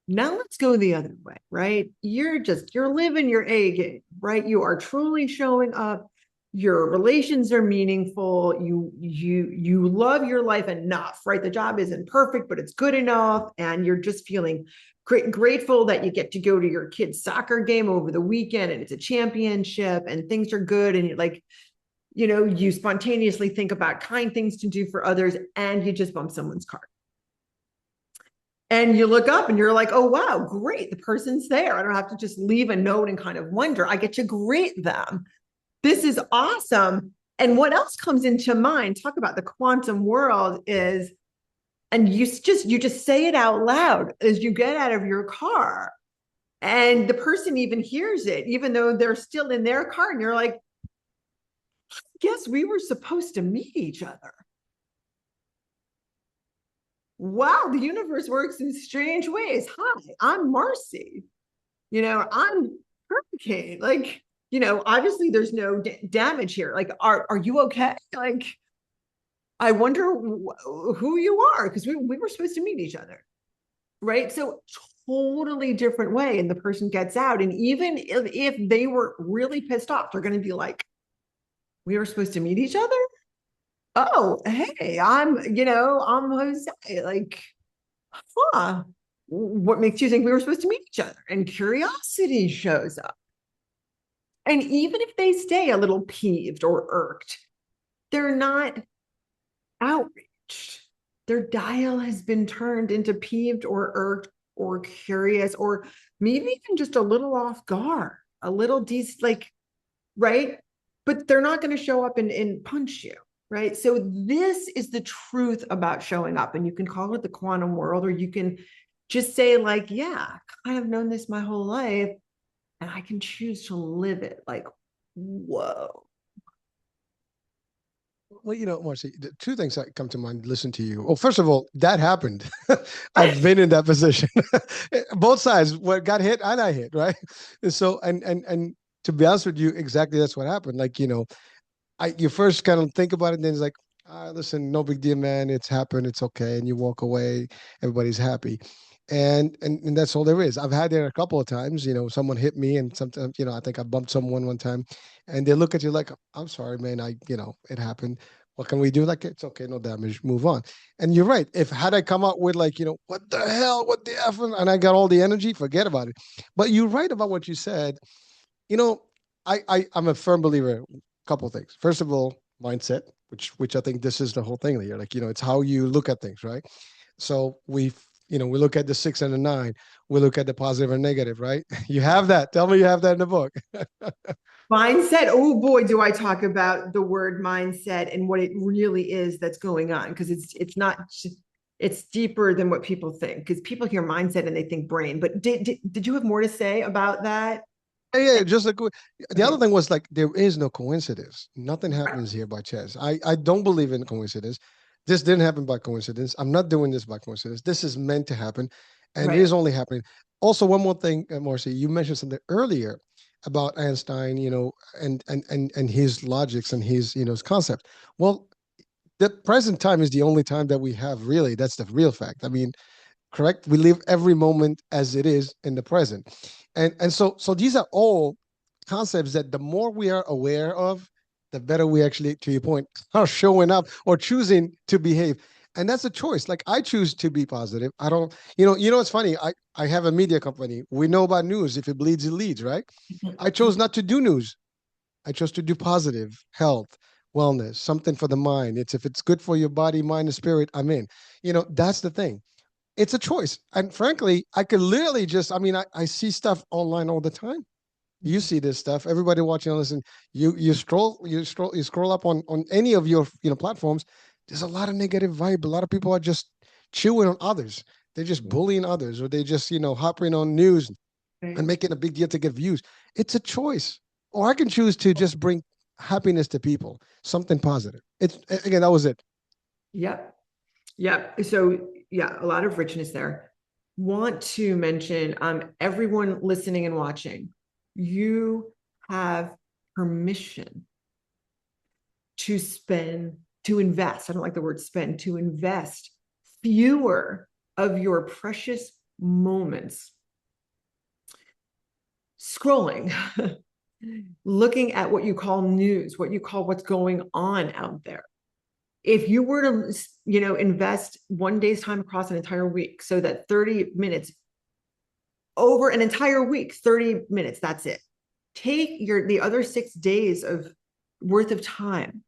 Now let's go the other way, right? You're living your A game, right? You are truly showing up. your relations are meaningful, you love your life enough, right? The job isn't perfect, but it's good enough, and you're just feeling grateful that you get to go to your kid's soccer game over the weekend and it's a championship and things are good, and you're like, you spontaneously think about kind things to do for others, and you just bump someone's car. And you look up and you're like, oh, wow, great. The person's there. I don't have to just leave a note and kind of wonder. I get to greet them. This is awesome. And what else comes into mind? Talk about the quantum world is, and you just say it out loud as you get out of your car. And the person even hears it, even though they're still in their car. And you're like, I guess we were supposed to meet each other. Wow, the universe works in strange ways. Hi, I'm Marcy. I'm Hurricane. Like, obviously there's no damage here. Like, are you okay? Like, I wonder who you are, because we were supposed to meet each other. Right. So totally different way. And the person gets out. And even if they were really pissed off, they're going to be like, we were supposed to meet each other. Oh, hey, I'm Jose. Like, huh, what makes you think we were supposed to meet each other? And curiosity shows up. And even if they stay a little peeved or irked, they're not outraged. Their dial has been turned into peeved or irked or curious, or maybe even just a little off guard, a little like, right? But they're not going to show up and punch you. Right. So this is the truth about showing up. And you can call it the quantum world, or you can just say, like, yeah, I have known this my whole life, and I can choose to live it. Like, whoa. Well, Marcy, the two things that come to mind, listen to you. Well, first of all, that happened. I've been in that position. Both sides, what got hit and I hit, right? And so, and to be honest with you, exactly that's what happened. Like, you first kind of think about it, and then it's like, listen, no big deal, man. It's happened. It's okay. And you walk away. Everybody's happy. And that's all there is. I've had it a couple of times, someone hit me, and sometimes, I think I bumped someone one time, and they look at you like, I'm sorry, man. It happened. What can we do? Like, it's okay, no damage, move on. And you're right. If had I come out with like, what the hell, what the F, and I got all the energy, forget about it. But you're right about what you said. You know, I'm a firm believer. Couple of things. First of all, mindset, which I think this is the whole thing here. Like, it's how you look at things, right? So we look at the 6 and the 9. We look at the positive and negative, right? You have that. Tell me you have that in the book. Mindset. Oh boy, do I talk about the word mindset and what it really is that's going on. Because it's not, it's deeper than what people think. Because people hear mindset and they think brain. But did you have more to say about that? Yeah, just like the Okay. other thing was like there is no coincidence. Nothing happens here by chance. I don't believe in coincidence. This didn't happen by coincidence. I'm not doing this by coincidence. This is meant to happen, and it Right. is only happening. Also, one more thing, Marcy, you mentioned something earlier about Einstein, and his logics and his concept. Well, the present time is the only time that we have, really. That's the real fact. I mean, correct? We live every moment as it is in the present. And so these are all concepts that the more we are aware of, the better we actually, to your point, are showing up or choosing to behave. And that's a choice. Like, I choose to be positive. I don't, it's funny. I have a media company. We know about news. If it bleeds, it leads, right? I chose not to do news. I chose to do positive health, wellness, something for the mind. If it's good for your body, mind, and spirit, I'm in. That's the thing. It's a choice. And frankly, I could literally just, I mean, I see stuff online all the time. You see this stuff. Everybody watching and listen, you scroll up on any of your platforms. There's a lot of negative vibe. A lot of people are just chewing on others. They're just bullying others, or they just, hopping on news and Right. making a big deal to get views. It's a choice. Or I can choose to just bring happiness to people, something positive. It's again, that was it. Yep. Yep. So yeah, a lot of richness there. Want to mention everyone listening and watching, you have permission to invest. I don't like the word spend, to invest fewer of your precious moments scrolling looking at what you call news, what you call what's going on out there. If you were to, invest one day's time across an entire week, so that 30 minutes over an entire week, 30 minutes, that's it. Take the other 6 days of worth of time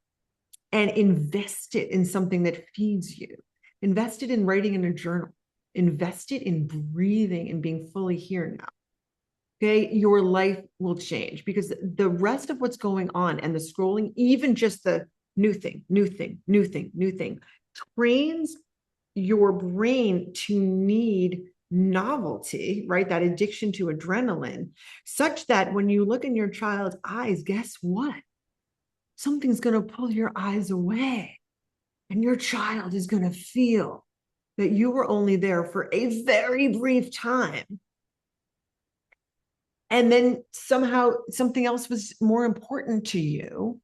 and invest it in something that feeds you. Invest it in writing in a journal. Invest it in breathing and being fully here now. Okay, your life will change, because the rest of what's going on and the scrolling, even just the new thing, new thing, new thing, new thing, trains your brain to need novelty, right? That addiction to adrenaline, such that when you look in your child's eyes, guess what? Something's going to pull your eyes away, and your child is going to feel that you were only there for a very brief time. And then somehow something else was more important to you,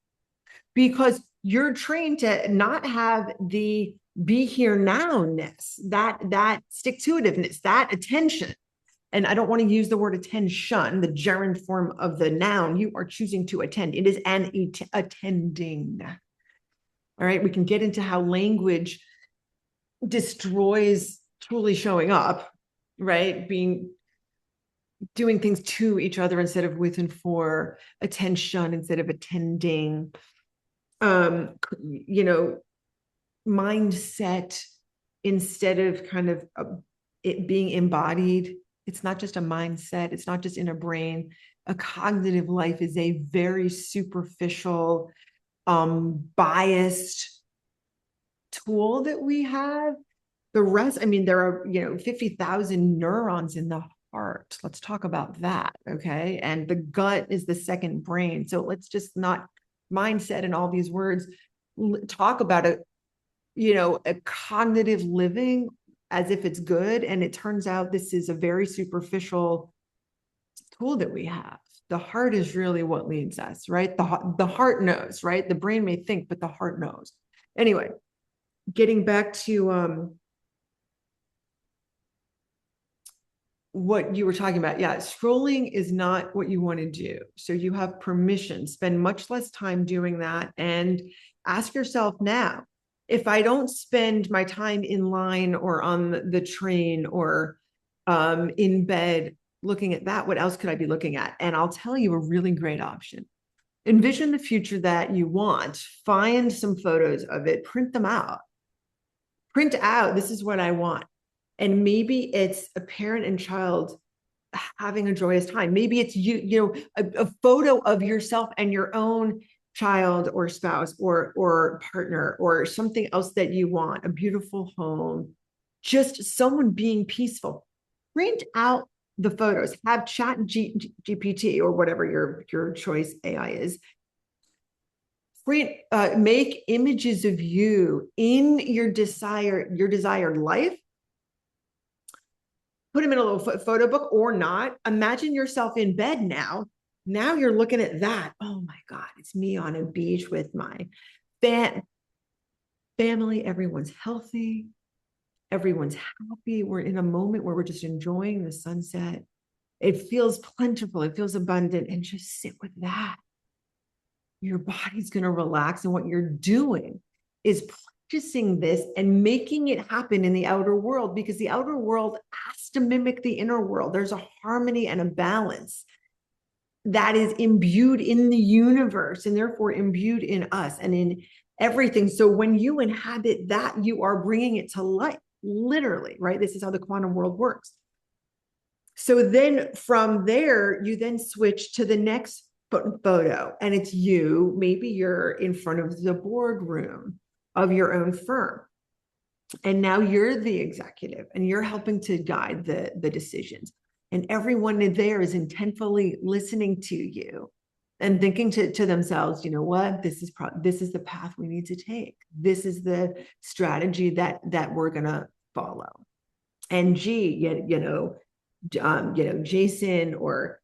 because you're trained to not have the be here now-ness, that stick-to-itiveness, that attention. And I don't want to use the word attention, the gerund form of the noun. You are choosing to attend. It is an attending. All right. We can get into how language destroys truly showing up, right? Doing things to each other instead of with and for, attention instead of attending, mindset instead of kind of it being embodied. It's not just a mindset. It's not just in a brain. A cognitive life is a very superficial, biased tool that we have. The rest, there are, 50,000 neurons in the heart. Let's talk about that. Okay. And the gut is the second brain. So let's just not mindset and all these words, talk about a cognitive living as if it's good. And it turns out this is a very superficial tool that we have. The heart is really what leads us, right? The heart knows, right? The brain may think, but the heart knows. Anyway, getting back to what you were talking about. Yeah, scrolling is not what you want to do. So you have permission, spend much less time doing that, and ask yourself now, if I don't spend my time in line or on the train or in bed looking at that, what else could I be looking at? And I'll tell you a really great option. Envision the future that you want, find some photos of it, print them out. Print out, this is what I want. And maybe it's a parent and child having a joyous time. Maybe it's a photo of yourself and your own child or spouse or partner or something else that you want, a beautiful home, just someone being peaceful. Print out the photos, have chat GPT or whatever your choice AI is. Make images of you in your desired life. Put them in a little photo book or not. Imagine yourself in bed now. Now you're looking at that. Oh my God, it's me on a beach with my family. Everyone's healthy. Everyone's happy. We're in a moment where we're just enjoying the sunset. It feels plentiful. It feels abundant. And just sit with that. Your body's going to relax. And what you're doing is practicing this and making it happen in the outer world, because the outer world has to mimic the inner world. There's a harmony and a balance that is imbued in the universe and therefore imbued in us and in everything. So when you inhabit that, you are bringing it to life, literally, right? This is how the quantum world works. So then from there, you then switch to the next photo, and it's you. Maybe you're in front of the boardroom of your own firm, and now you're the executive and you're helping to guide the decisions, and everyone there is intentfully listening to you and thinking to themselves, you know what, this is the path we need to take. This is the strategy that we're going to follow. And Jason or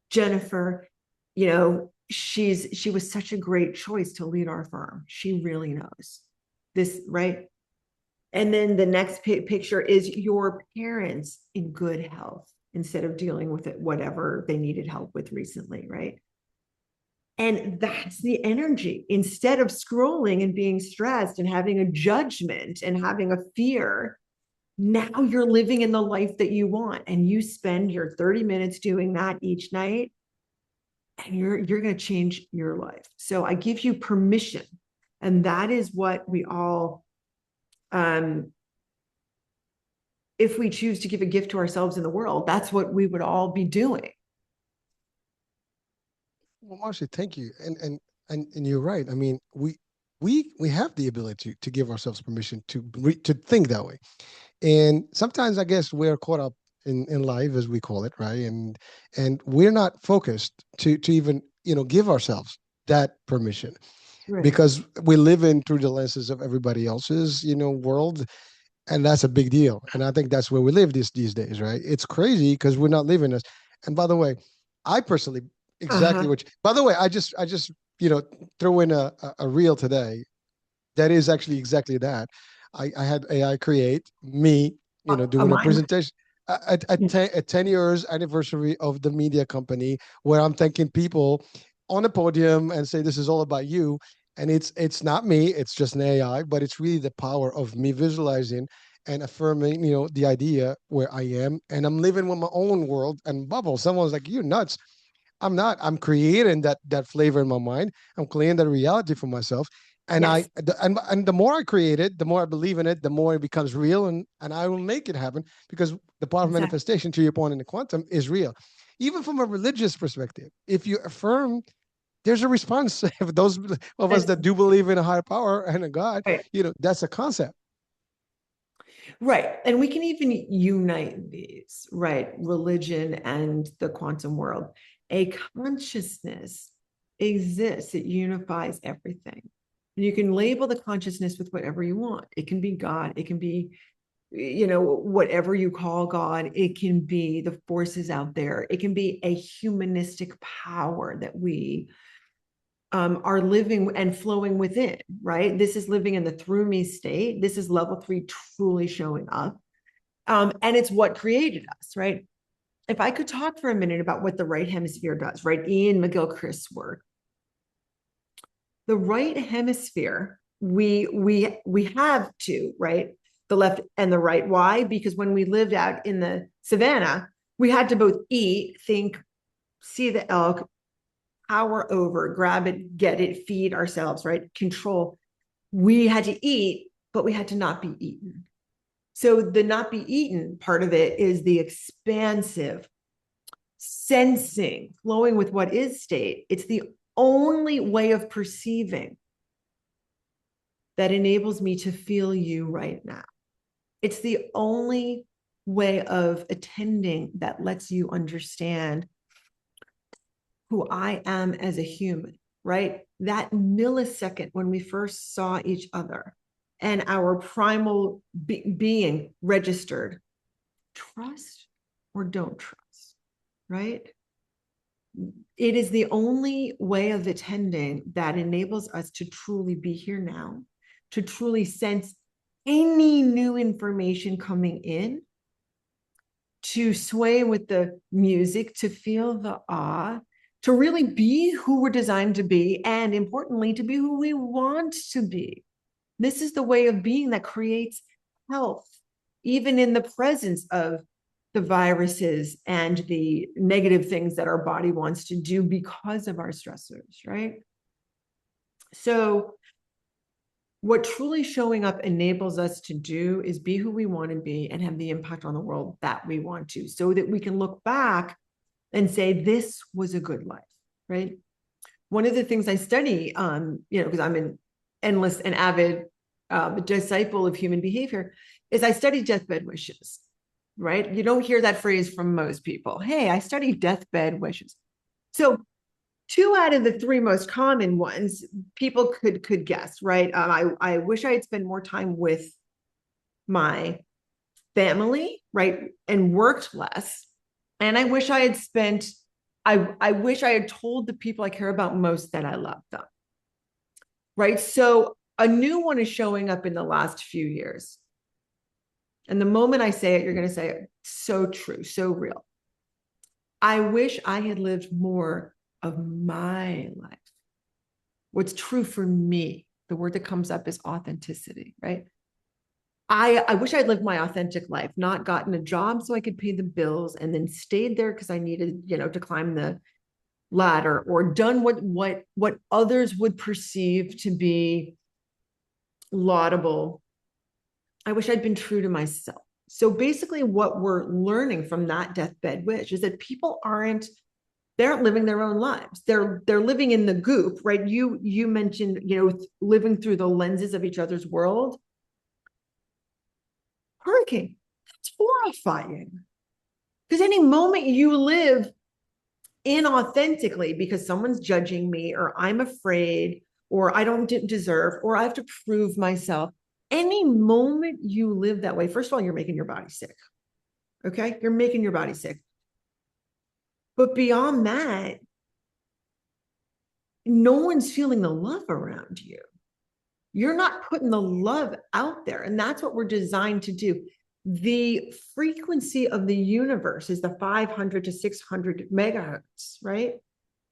Jennifer, she was such a great choice to lead our firm. She really knows this, right? And then the next picture is your parents in good health instead of dealing with it, whatever they needed help with recently, right? And that's the energy. Instead of scrolling and being stressed and having a judgment and having a fear, now you're living in the life that you want. And you spend your 30 minutes doing that each night, and you're going to change your life. So I give you permission. And that is what we all, if we choose to give a gift to ourselves in the world, that's what we would all be doing. Well, Marcy, thank you. And you're right. I mean, we have the ability to give ourselves permission to think that way. And sometimes I guess we're caught up in life, as we call it, right? And we're not focused to even, give ourselves that permission, Right. because we live in through the lenses of everybody else's, world. And that's a big deal. And I think that's where we live these days, right? It's crazy because we're not living this. And by the way, I personally, exactly Uh-huh. what by the way, I just throw in a reel today that is actually exactly that. I had AI create me, A doing a mind. presentation at 10 years anniversary of the media company, where I'm thanking people on a podium and say, this is all about you. And it's not me, it's just an AI, but it's really the power of me visualizing and affirming, the idea where I am. And I'm living with my own world and bubble. Someone's like, you're nuts. I'm not. I'm creating that flavor in my mind. I'm creating that reality for myself. And Yes, and the more I create it, the more I believe in it, the more it becomes real, and I will make it happen, because the power of exactly. manifestation, to your point in the quantum, is real. Even from a religious perspective, if you affirm, there's a response. If those of us That's that do believe in a higher power and a God, right. that's a concept. Right. And we can even unite these, right? Religion and the quantum world. A consciousness exists, it unifies everything. And you can label the consciousness with whatever you want. It can be God, it can be, whatever you call God, it can be the forces out there, it can be a humanistic power that we are living and flowing within, right? This is living in the through me state. This is level 3 truly showing up. And it's what created us, right? If I could talk for a minute about what the right hemisphere does, right? Ian McGilchrist's work. The right hemisphere, we have two, right? The left and the right. Why? Because when we lived out in the savannah, we had to both eat, think, see the elk, power over, grab it, get it, feed ourselves, right? Control. We had to eat, but we had to not be eaten. So the not be eaten part of it is the expansive sensing, flowing with what is state. It's the only way of perceiving that enables me to feel you right now. It's the only way of attending that lets you understand who I am as a human, right? That millisecond when we first saw each other and our primal being registered, trust or don't trust, right? It is the only way of attending that enables us to truly be here now, to truly sense any new information coming in, to sway with the music, to feel the awe, to really be who we're designed to be, and importantly, to be who we want to be. This is the way of being that creates health, even in the presence of the viruses and the negative things that our body wants to do because of our stressors, right? So, what truly showing up enables us to do is be who we want to be and have the impact on the world that we want to, so that we can look back and say, this was a good life, right? One of the things I study, because I'm an endless and avid disciple of human behavior, is I study deathbed wishes, right? You don't hear that phrase from most people. Hey, I study deathbed wishes. So 2 out of the 3 most common ones people could guess, right? I wish I had spent more time with my family, right, and worked less. And I wish I had spent. I wish I had told the people I care about most that I love them, right? So a new one is showing up in the last few years. And the moment I say it, you're going to say, so true, so real. I wish I had lived more of my life. what's true for me. The word that comes up is authenticity, right? I wish I'd lived my authentic life, not gotten a job so I could pay the bills and then stayed there because I needed, to climb the ladder, or done what others would perceive to be laudable. I wish I'd been true to myself. So basically what we're learning from that deathbed wish is that people they aren't living their own lives. They're living in the goop, right? You mentioned, living through the lenses of each other's world. Hurricane, that's horrifying. Because any moment you live inauthentically because someone's judging me, or I'm afraid, or I don't deserve, or I have to prove myself, any moment you live that way, first of all, you're making your body sick. Okay, you're making your body sick. But beyond that, no one's feeling the love around you. You're not putting the love out there. And that's what we're designed to do. The frequency of the universe is the 500 to 600 megahertz, right?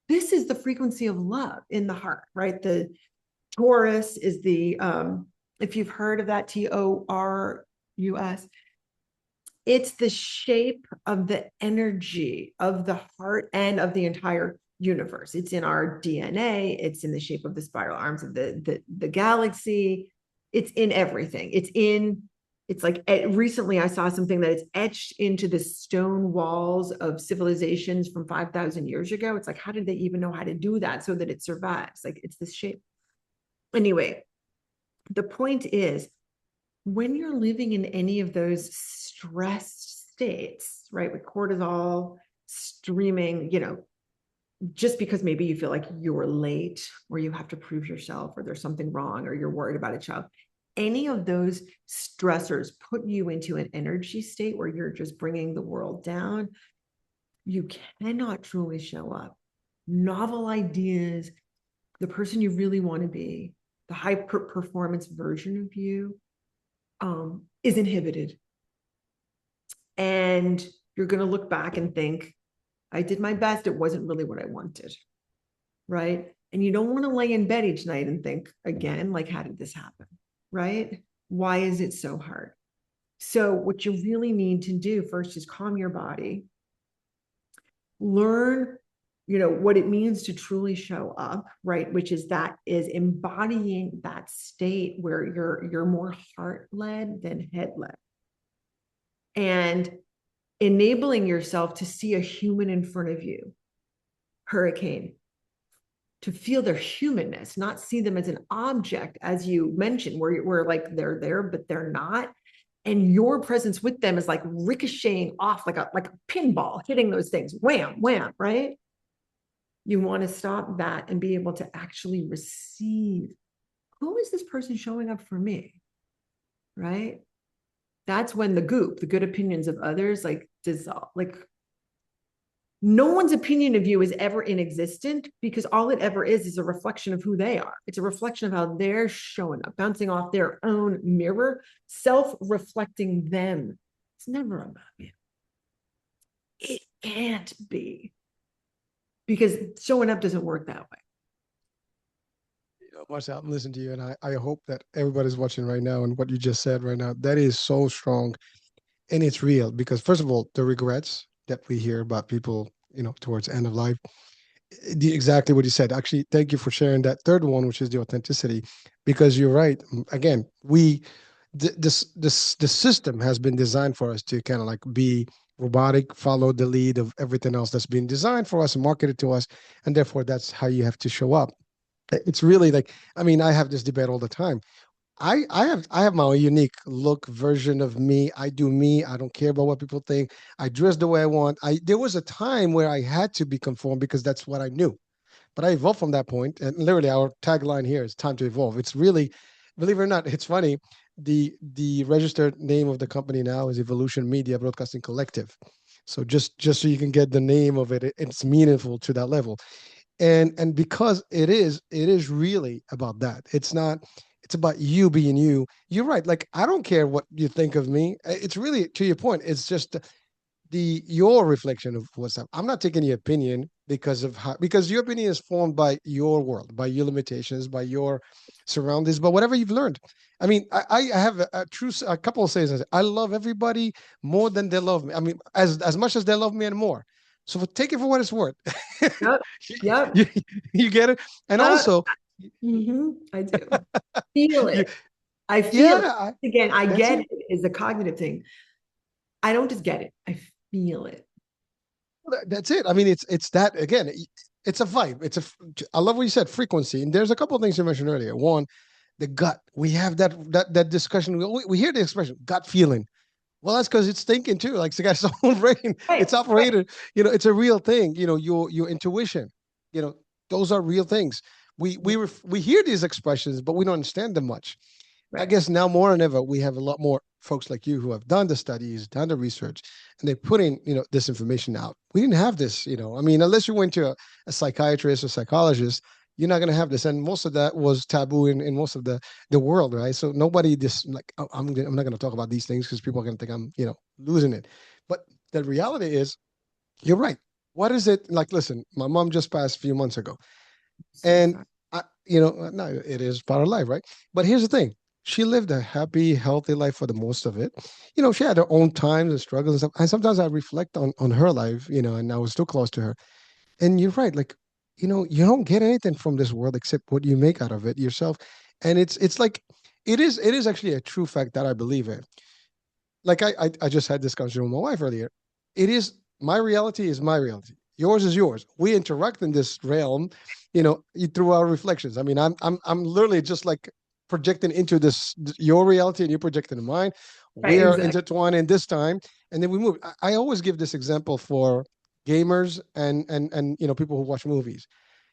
This is the frequency of love in the heart, right? The Taurus is if you've heard of that, Taurus, it's the shape of the energy of the heart and of the entire universe. It's in our DNA. It's in the shape of the spiral arms of the galaxy. It's in everything. It's like, recently I saw something that it's etched into the stone walls of civilizations from 5,000 years ago. It's like, how did they even know how to do that so that it survives? Like, it's this shape. Anyway, the point is, when you're living in any of those stressed states, right, with cortisol streaming, just because maybe you feel like you're late, or you have to prove yourself, or there's something wrong, or you're worried about a child, any of those stressors put you into an energy state where you're just bringing the world down. You cannot truly show up. Novel ideas, the person you really want to be, the high performance version of you, is inhibited. And you're going to look back and think, I did my best. It wasn't really what I wanted. Right. And you don't want to lay in bed each night and think again, like, how did this happen? Right? Why is it so hard? So what you really need to do first is calm your body, learn, what it means to truly show up, right? Which is embodying that state where you're more heart-led than head-led, and enabling yourself to see a human in front of you, hurricane, to feel their humanness, not see them as an object, as you mentioned, where like they're there, but they're not. And your presence with them is like ricocheting off like a pinball, hitting those things, wham, wham, right? You want to stop that and be able to actually receive, who is this person showing up for me, right? That's when the good opinions of others, like, dissolve. Like, no one's opinion of you is ever inexistent, because all it ever is a reflection of who they are. It's a reflection of how they're showing up, bouncing off their own mirror, self-reflecting them. It's never about you. It can't be, because showing up doesn't work that way. Marcy, I'm listening to you, and I hope that everybody's watching right now, and what you just said right now, that is so strong, and it's real. Because first of all, the regrets that we hear about people, towards the end of life, exactly what you said. Actually, thank you for sharing that third one, which is the authenticity, because you're right. Again, the system has been designed for us to kind of like be robotic, follow the lead of everything else that's been designed for us and marketed to us, and therefore that's how you have to show up. It's really like, I mean, I have this debate all the time. I have my own unique look version of me. I do me. I don't care about what people think. I dress the way I want. There was a time where I had to be conformed because that's what I knew. But I evolved from that point. And literally our tagline here is time to evolve. It's really, believe it or not, it's funny. The registered name of the company now is Evolution Media Broadcasting Collective. So just so you can get the name of it, it's meaningful to that level. And because it is really about that. It's about you being you. You're right. Like, I don't care what you think of me. It's really, to your point, it's just your reflection of what's up. I'm not taking your opinion. because of how, because your opinion is formed by your world, by your limitations, by your surroundings, by whatever you've learned. I mean, I have a couple of sayings. I love everybody more than they love me. I mean, as much as they love me and more. So take it for what it's worth. Yep. Yep. you, you get it, and Yep. also I do. Feel you, it. I feel it. yeah, Again, I that's get it. it is a cognitive thing. I don't just get it. I feel it. That's it. I mean, it's that again. It's a vibe. I love what you said, frequency. And there's a couple of things you mentioned earlier. One, the gut. We have that discussion. We hear the expression gut feeling. Well, that's because it's thinking too. Like it's got its own brain. Right. It's operated. It's a real thing. Your intuition. You know, those are real things. We hear these expressions, but we don't understand them much. I Right. guess now more than ever, we have a lot more folks like you who have done the studies, done the research, and they're putting, this information out. We didn't have this, I mean, unless you went to a psychiatrist or psychologist, you're not going to have this. And most of that was taboo in most of the world, right? So nobody just like, oh, I'm not going to talk about these things because people are going to think I'm, losing it. But the reality is, you're right. What is it like? Listen, my mom just passed a few months ago. So And sorry. no, it is part of life, right? But here's the thing. She lived a happy, healthy life for the most of it. She had her own times and struggles and stuff. And sometimes I reflect on her life, and I was still close to her. And you're right, like, you don't get anything from this world except what you make out of it yourself. And it's like it is actually a true fact that I believe in. Like I just had this conversation with my wife earlier. It is my reality is my reality. Yours is yours. We interact in this realm, through our reflections. I mean, I'm literally just like projecting into your reality and you projecting in mine. Right. We are Exactly. intertwined in this time, and then we move. I always give this example for gamers and people who watch movies.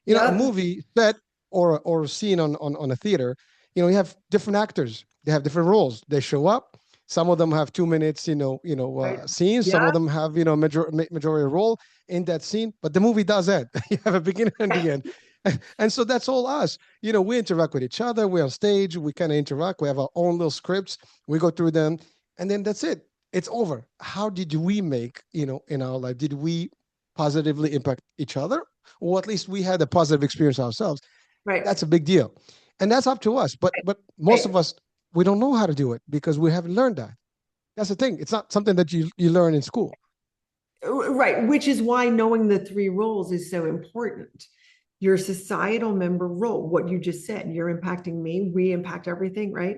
A Yep. movie set or a scene on a theater. You have different actors. They have different roles. They show up. Some of them have 2 minutes, Right. scenes. Some Yeah. of them have, majority role in that scene. But the movie does that. You have a beginning and the end, and so that's all us. We interact with each other. We're on stage. We kind of interact. We have our own little scripts. We go through them, and then that's it. It's over. How did we make, in our life? Did we positively impact each other, or at least we had a positive experience ourselves? Right. That's a big deal, and that's up to us. But most Right. of us, we don't know how to do it because we haven't learned that. That's the thing. It's not something that you learn in school. Right. Which is why knowing the three roles is so important. Your societal member role, what you just said, you're impacting me, we impact everything, right?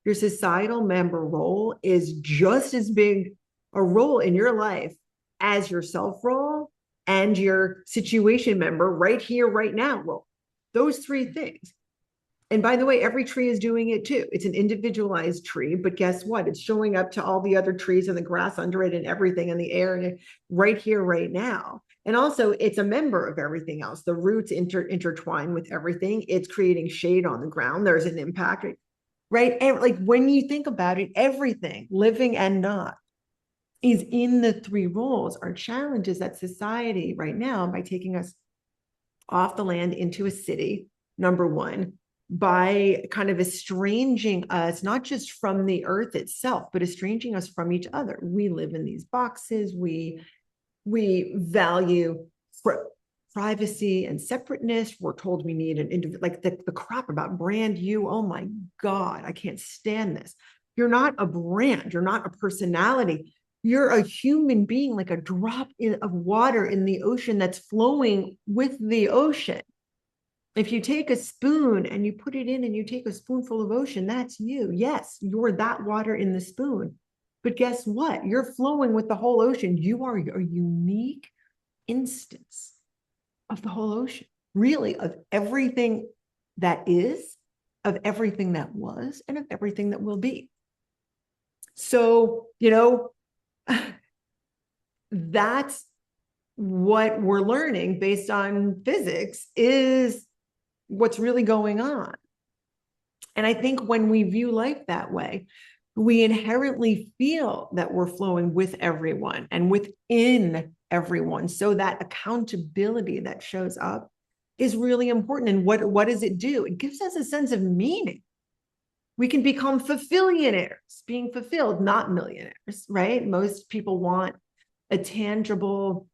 Your societal member role is just as big a role in your life as your self role and your situation member right here, right now role. Those three things. And by the way, every tree is doing it too. It's an individualized tree, but guess what? It's showing up to all the other trees and the grass under it and everything in the air and right here, right now. And also, it's a member of everything else. The roots intertwine with everything. It's creating shade on the ground. There's an impact, right? And like when you think about it, everything, living and not, is in the three roles. Our challenge is that society right now, by taking us off the land into a city, number one, by kind of estranging us, not just from the earth itself, but estranging us from each other. We live in these boxes. We value privacy and separateness. We're told we need an individual, like the crap about brand you. Oh my God, I can't stand this. You're not a brand, you're not a personality. You're a human being, like a drop of water in the ocean that's flowing with the ocean. If you take a spoon and you put it in and you take a spoonful of ocean, that's you. Yes, you're that water in the spoon. But guess what? You're flowing with the whole ocean. You are a unique instance of the whole ocean, really, of everything that is, of everything that was, and of everything that will be. So, that's what we're learning based on physics is what's really going on. And I think when we view life that way, we inherently feel that we're flowing with everyone and within everyone. So that accountability that shows up is really important. And what does it do? It gives us a sense of meaning. We can become fulfillionaires, being fulfilled, not millionaires, right? Most people want a tangible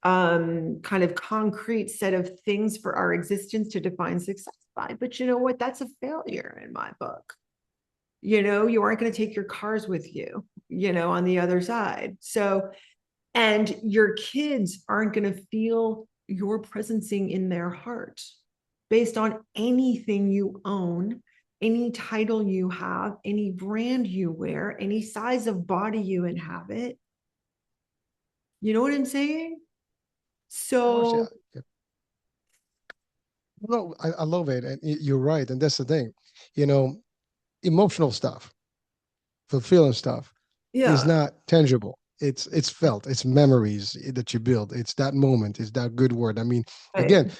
kind of concrete set of things for our existence to define success by. But you know what? That's a failure in my book. You aren't going to take your cars with you, on the other side. So, and your kids aren't going to feel your presencing in their heart based on anything you own, any title you have, any brand you wear, any size of body you inhabit. You know what I'm saying? Marcy, So, no, I love it, and you're right, and that's the thing. You know, emotional stuff, fulfilling stuff, is yeah, not tangible. It's felt. It's memories that you build. It's that moment. It's that good word. I mean, right, again,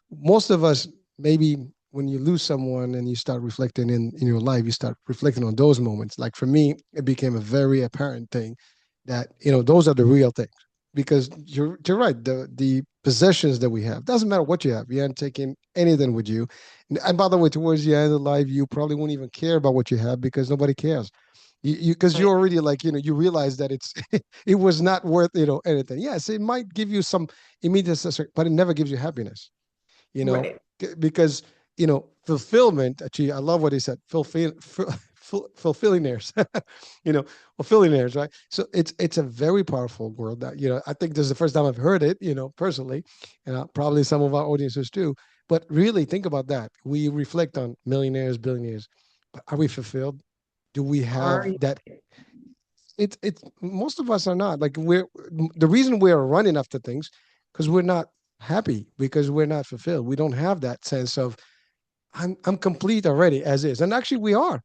most of us, maybe when you lose someone and you start reflecting in your life, you start reflecting on those moments. Like for me, it became a very apparent thing that those are the real things, because you're right. The possessions that we have, doesn't matter what you have, you aren't taking anything with you. And by the way, towards the end of life, you probably won't even care about what you have, because nobody cares. Because you right, already, like, you realize that it's it was not worth anything. Yes, it might give you some immediate success, but it never gives you happiness. you know, right, because fulfillment. Actually, I love what he said. Fulfillionaires, you know, fulfillionaires, right? So it's a very powerful word that I think this is the first time I've heard it, personally, and probably some of our audiences too. But really, think about that. We reflect on millionaires, billionaires, but are we fulfilled? Do we are have you? that? It's most of us are not. Like, the reason we're running after things, because we're not happy, because we're not fulfilled. We don't have that sense of I'm complete already as is. And actually we are.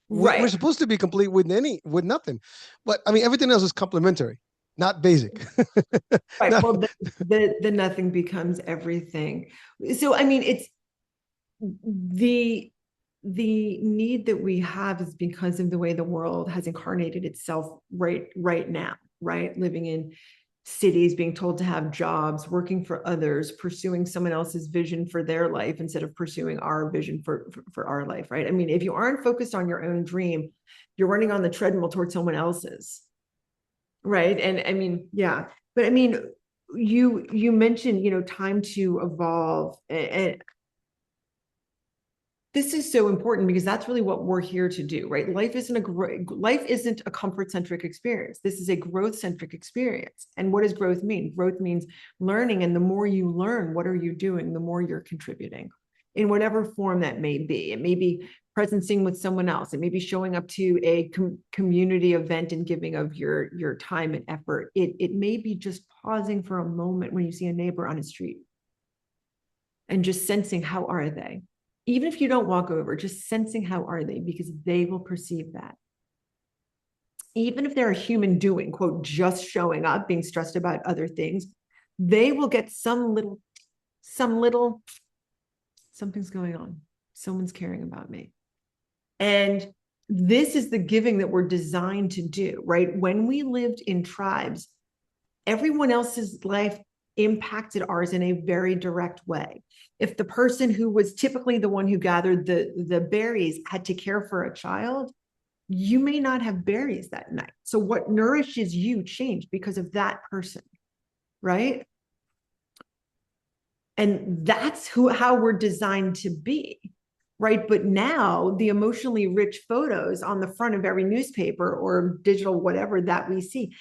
We're Right. supposed to be complete with nothing. But I mean, everything else is complementary, not basic. Right. Not, Well, the nothing becomes everything. So I mean, it's the the need that we have is because of the way the world has incarnated itself right now, right? Living in cities, being told to have jobs, working for others, pursuing someone else's vision for their life instead of pursuing our vision for our life, right? I mean, if you aren't focused on your own dream, you're running on the treadmill towards someone else's, right? And I mean, yeah, but I mean, you mentioned, time to evolve, and this is so important because that's really what we're here to do, right? Life isn't a comfort centric experience. This is a growth centric experience. And what does growth mean? Growth means learning, and the more you learn, what are you doing? The more you're contributing in whatever form that may be. It may be presencing with someone else. It may be showing up to a community event and giving of your time and effort. It may be just pausing for a moment when you see a neighbor on a street and just sensing, how are they? Even if you don't walk over, just sensing, how are they? Because they will perceive that. Even if they're a human doing, quote, just showing up, being stressed about other things, they will get some little, something's going on. Someone's caring about me. And this is the giving that we're designed to do, right? When we lived in tribes, everyone else's life impacted ours in a very direct way. If the person who was typically the one who gathered the berries had to care for a child, you may not have berries that night. So what nourishes you changed because of that person, right? And that's how we're designed to be, right? But now the emotionally rich photos on the front of every newspaper or digital whatever that we see,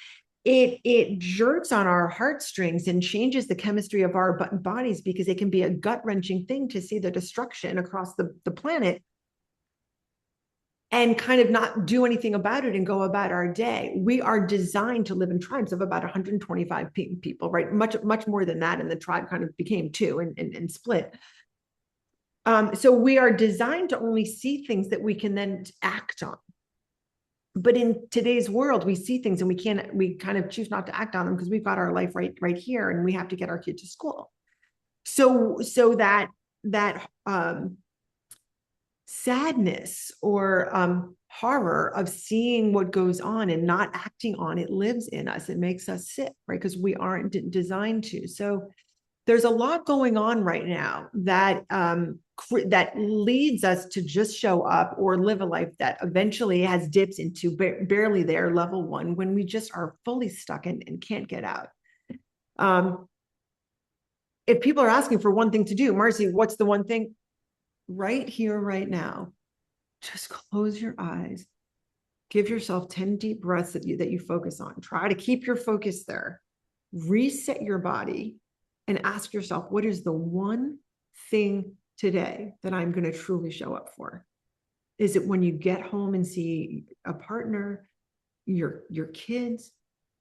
it jerks on our heartstrings and changes the chemistry of our bodies, because it can be a gut-wrenching thing to see the destruction across the planet and kind of not do anything about it and go about our day. We are designed to live in tribes of about 125 people, right? Much more than that. And the tribe kind of became two and split. So we are designed to only see things that we can then act on. But in today's world, we see things and we kind of choose not to act on them because we've got our life right here and we have to get our kid to school. So that sadness or horror of seeing what goes on and not acting on it lives in us. It makes us sick, right? Because we aren't designed to. So there's a lot going on right now that that leads us to just show up or live a life that eventually has dips into barely there, level one, when we just are fully stuck and can't get out. Um, if people are asking for one thing to do, Marcy, what's the one thing? Right here, right now, just close your eyes. Give yourself 10 deep breaths that you focus on. Try to keep your focus there. Reset your body and ask yourself, what is the one thing today that I'm going to truly show up for? Is it when you get home and see a partner, your kids?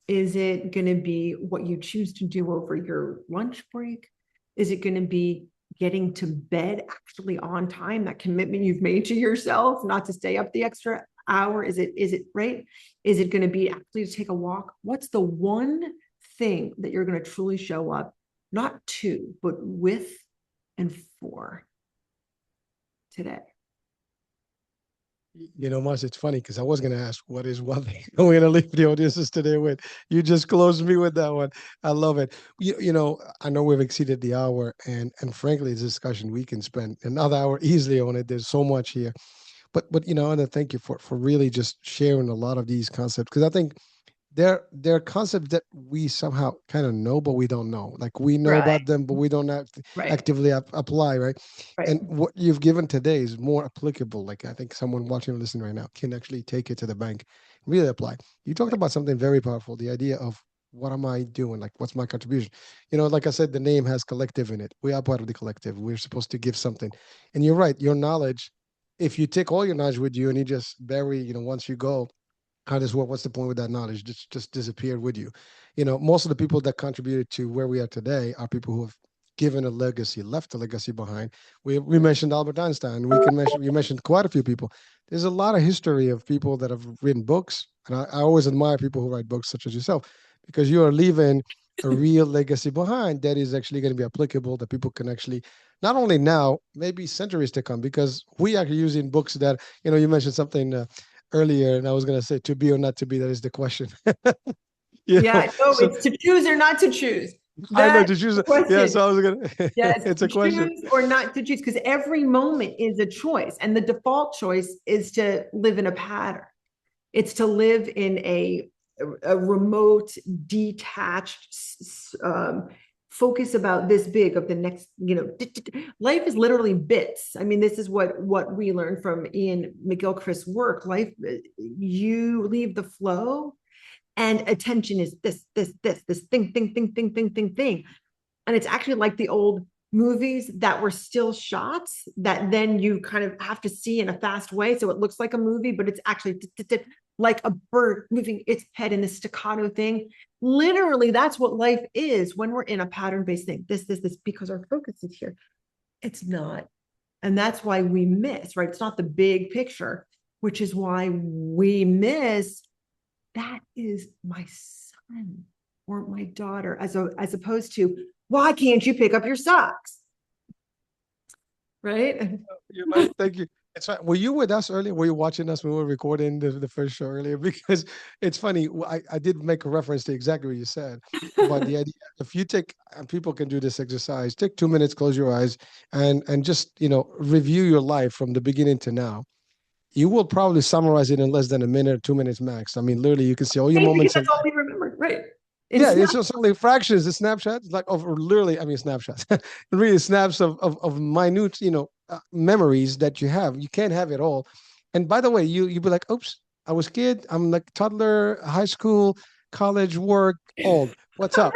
Is it going to be what you choose to do over your lunch break? Is it going to be getting to bed actually on time, that commitment you've made to yourself not to stay up the extra hour? Is it right? Is it going to be actually to take a walk? What's the one thing that you're going to truly show up, not to, but with and for today? Marcy, it's funny because I was going to ask what is one thing I'm going to leave the audiences today with. You just closed me with that one. I love it. I know we've exceeded the hour, and frankly, this discussion we can spend another hour easily on it. There's so much here, but I want to thank you for really just sharing a lot of these concepts, because I think they're concepts that we somehow kind of know, but we don't know. Like, we know Right, about them, but we don't right, actively apply, right? right. And what you've given today is more applicable. Like, I think someone watching or listening right now can actually take it to the bank, really apply. You talked about something very powerful, the idea of what am I doing? Like, what's my contribution? Like I said, the name has collective in it. We are part of the collective. We're supposed to give something. And you're right, your knowledge, if you take all your knowledge with you and you just bury, once you go, how does what? What's the point with that knowledge? Just disappeared with you. Most of the people that contributed to where we are today are people who have given a legacy, left a legacy behind. We mentioned Albert Einstein. We mentioned quite a few people. There's a lot of history of people that have written books, and I always admire people who write books such as yourself, because you are leaving a real legacy behind that is actually going to be applicable, that people can actually not only now, maybe centuries to come, because we are using books that, you mentioned something earlier, and I was going to say, to be or not to be, that is the question. Yeah, no, So it's to choose or not to choose. I know That's to choose. the Yeah, question. so I was gonna. Yes, It's to a question. choose or not to choose, because every moment is a choice. And the default choice is to live in a pattern. It's to live in a remote, detached, focus about this big of the next, life is literally bits. I mean, this is what we learned from Ian McGilchrist's work. Life, you leave the flow, and attention is this thing. And it's actually like the old movies that were still shots that then you kind of have to see in a fast way. So it looks like a movie, but it's actually like a bird moving its head in this staccato thing. Literally, that's what life is when we're in a pattern-based thing. This, because our focus is here. It's not. And that's why we miss, right? It's not the big picture, which is why we miss that is my son or my daughter, as opposed to, why can't you pick up your socks? Right? You're right. Thank you. It's right. Were you with us earlier? Were you watching us when we were recording the first show earlier? Because it's funny. I did make a reference to exactly what you said about the idea. If you take, and people can do this exercise, take 2 minutes, close your eyes, and just review your life from the beginning to now. You will probably summarize it in less than a minute, 2 minutes max. I mean, literally, you can see all your Because moments that's of. all we remember, right? Yeah, It's not it's just only fractions, the snapshots, like of literally, I mean, snapshots, really snaps of minute, memories that you have. You can't have it all. And by the way, you'd be like, oops, I was kid, I'm like toddler, high school, college, work, old. What's up?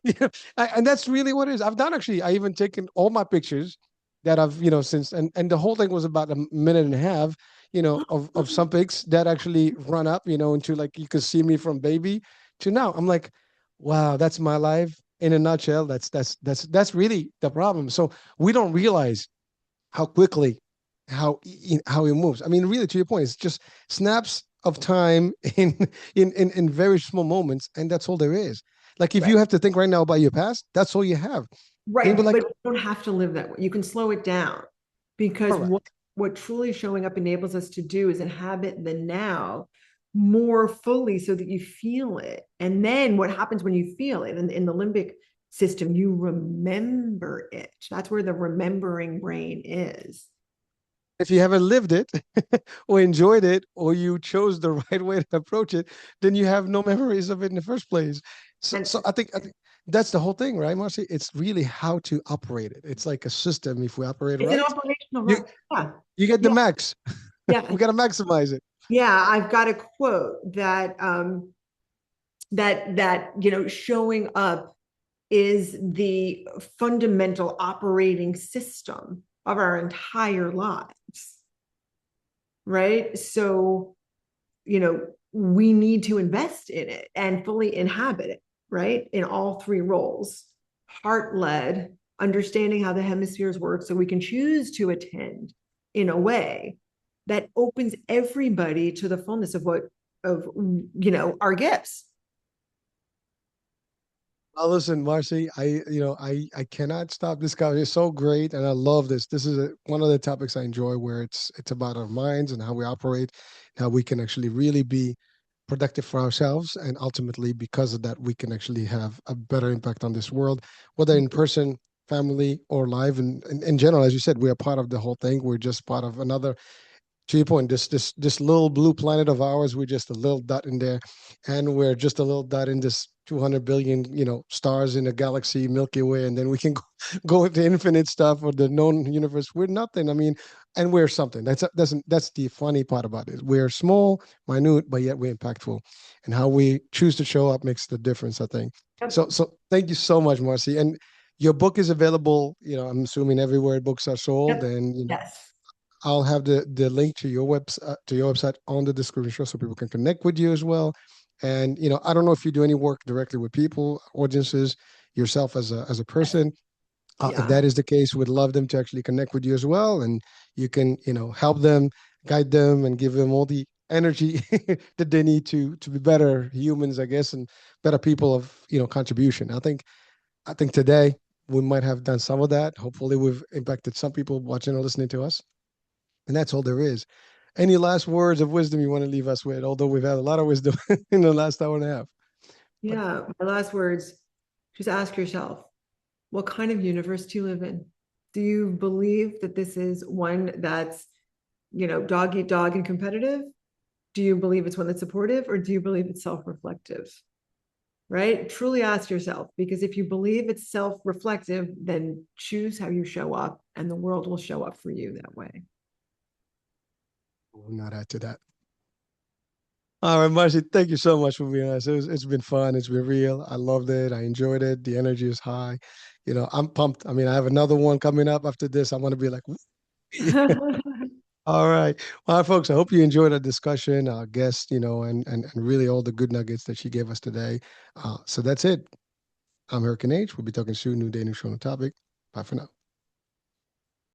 Yeah, and that's really what it is. I've done actually. I even taken all my pictures that I've, since, and the whole thing was about a minute and a half, of some pics that actually run up, into like you could see me from baby to now. I'm like, wow, that's my life in a nutshell. That's really the problem. So we don't realize how quickly how it moves. I mean, really, to your point, it's just snaps of time in very small moments, and that's all there is. Like, if right. you have to think right now about your past, that's all you have. And you'd be Right. like, But you don't have to live that way. You can slow it down, because what, correct. what truly showing up enables us to do is inhabit the now more fully so that you feel it. And then what happens when you feel it in the limbic system, you remember it. That's where the remembering brain is. If you haven't lived it or enjoyed it, or you chose the right way to approach it, then you have no memories of it in the first place. So, And so I think that's the whole thing, right, Marcy? It's really how to operate it. It's like a system. If we operate It's an right, operational, you right? Yeah. you get the Yeah. max. Yeah. We got to maximize it. Yeah. I've got a quote that, showing up is the fundamental operating system of our entire lives, right? So, we need to invest in it and fully inhabit it, right? In all three roles, heart led, understanding how the hemispheres work so we can choose to attend in a way that opens everybody to the fullness of our gifts. Listen, Marcy, I cannot stop this conversation. It's so great, and I love this. This is one of the topics I enjoy, where it's about our minds and how we operate, how we can actually really be productive for ourselves, and ultimately, because of that, we can actually have a better impact on this world, whether in person, family, or live. And in general, as you said, we are part of the whole thing. We're just part of another, to your point, this little blue planet of ours, we're just a little dot in there, and we're just a little dot in this 200 billion, stars in a galaxy, Milky Way, and then we can go into infinite stuff or the known universe. We're nothing. I mean, and we're something. That's the funny part about it. We're small, minute, but yet we're impactful, and how we choose to show up makes the difference, I think. Yep. So thank you so much, Marcy. And your book is available, I'm assuming everywhere books are sold, Yep. and Yes. I'll have the link to your website on the description so people can connect with you as well. And I don't know if you do any work directly with people, audiences, yourself as a person. If Yeah. that is the case, we'd love them to actually connect with you as well, and you can help them, guide them, and give them all the energy that they need to be better humans, I guess, and better people of contribution. I think today we might have done some of that. Hopefully, we've impacted some people watching or listening to us. And that's all there is. Any last words of wisdom you want to leave us with? Although we've had a lot of wisdom in the last hour and a half. But Yeah. My last words, just ask yourself, what kind of universe do you live in? Do you believe that this is one that's, dog eat dog and competitive? Do you believe it's one that's supportive, or do you believe it's self-reflective? Right? Truly ask yourself, because if you believe it's self-reflective, then choose how you show up and the world will show up for you that way. we'll not add to that. All right, Marcy, thank you so much for being us. It's been fun. It's been real. I loved it. I enjoyed it. The energy is high. I'm pumped. I mean, I have another one coming up after this. I want to be like, all right. All right, folks, I hope you enjoyed our discussion, our guest, and really all the good nuggets that she gave us today. So that's it. I'm Hurricane H. We'll be talking soon. New day, new show, new topic. Bye for now.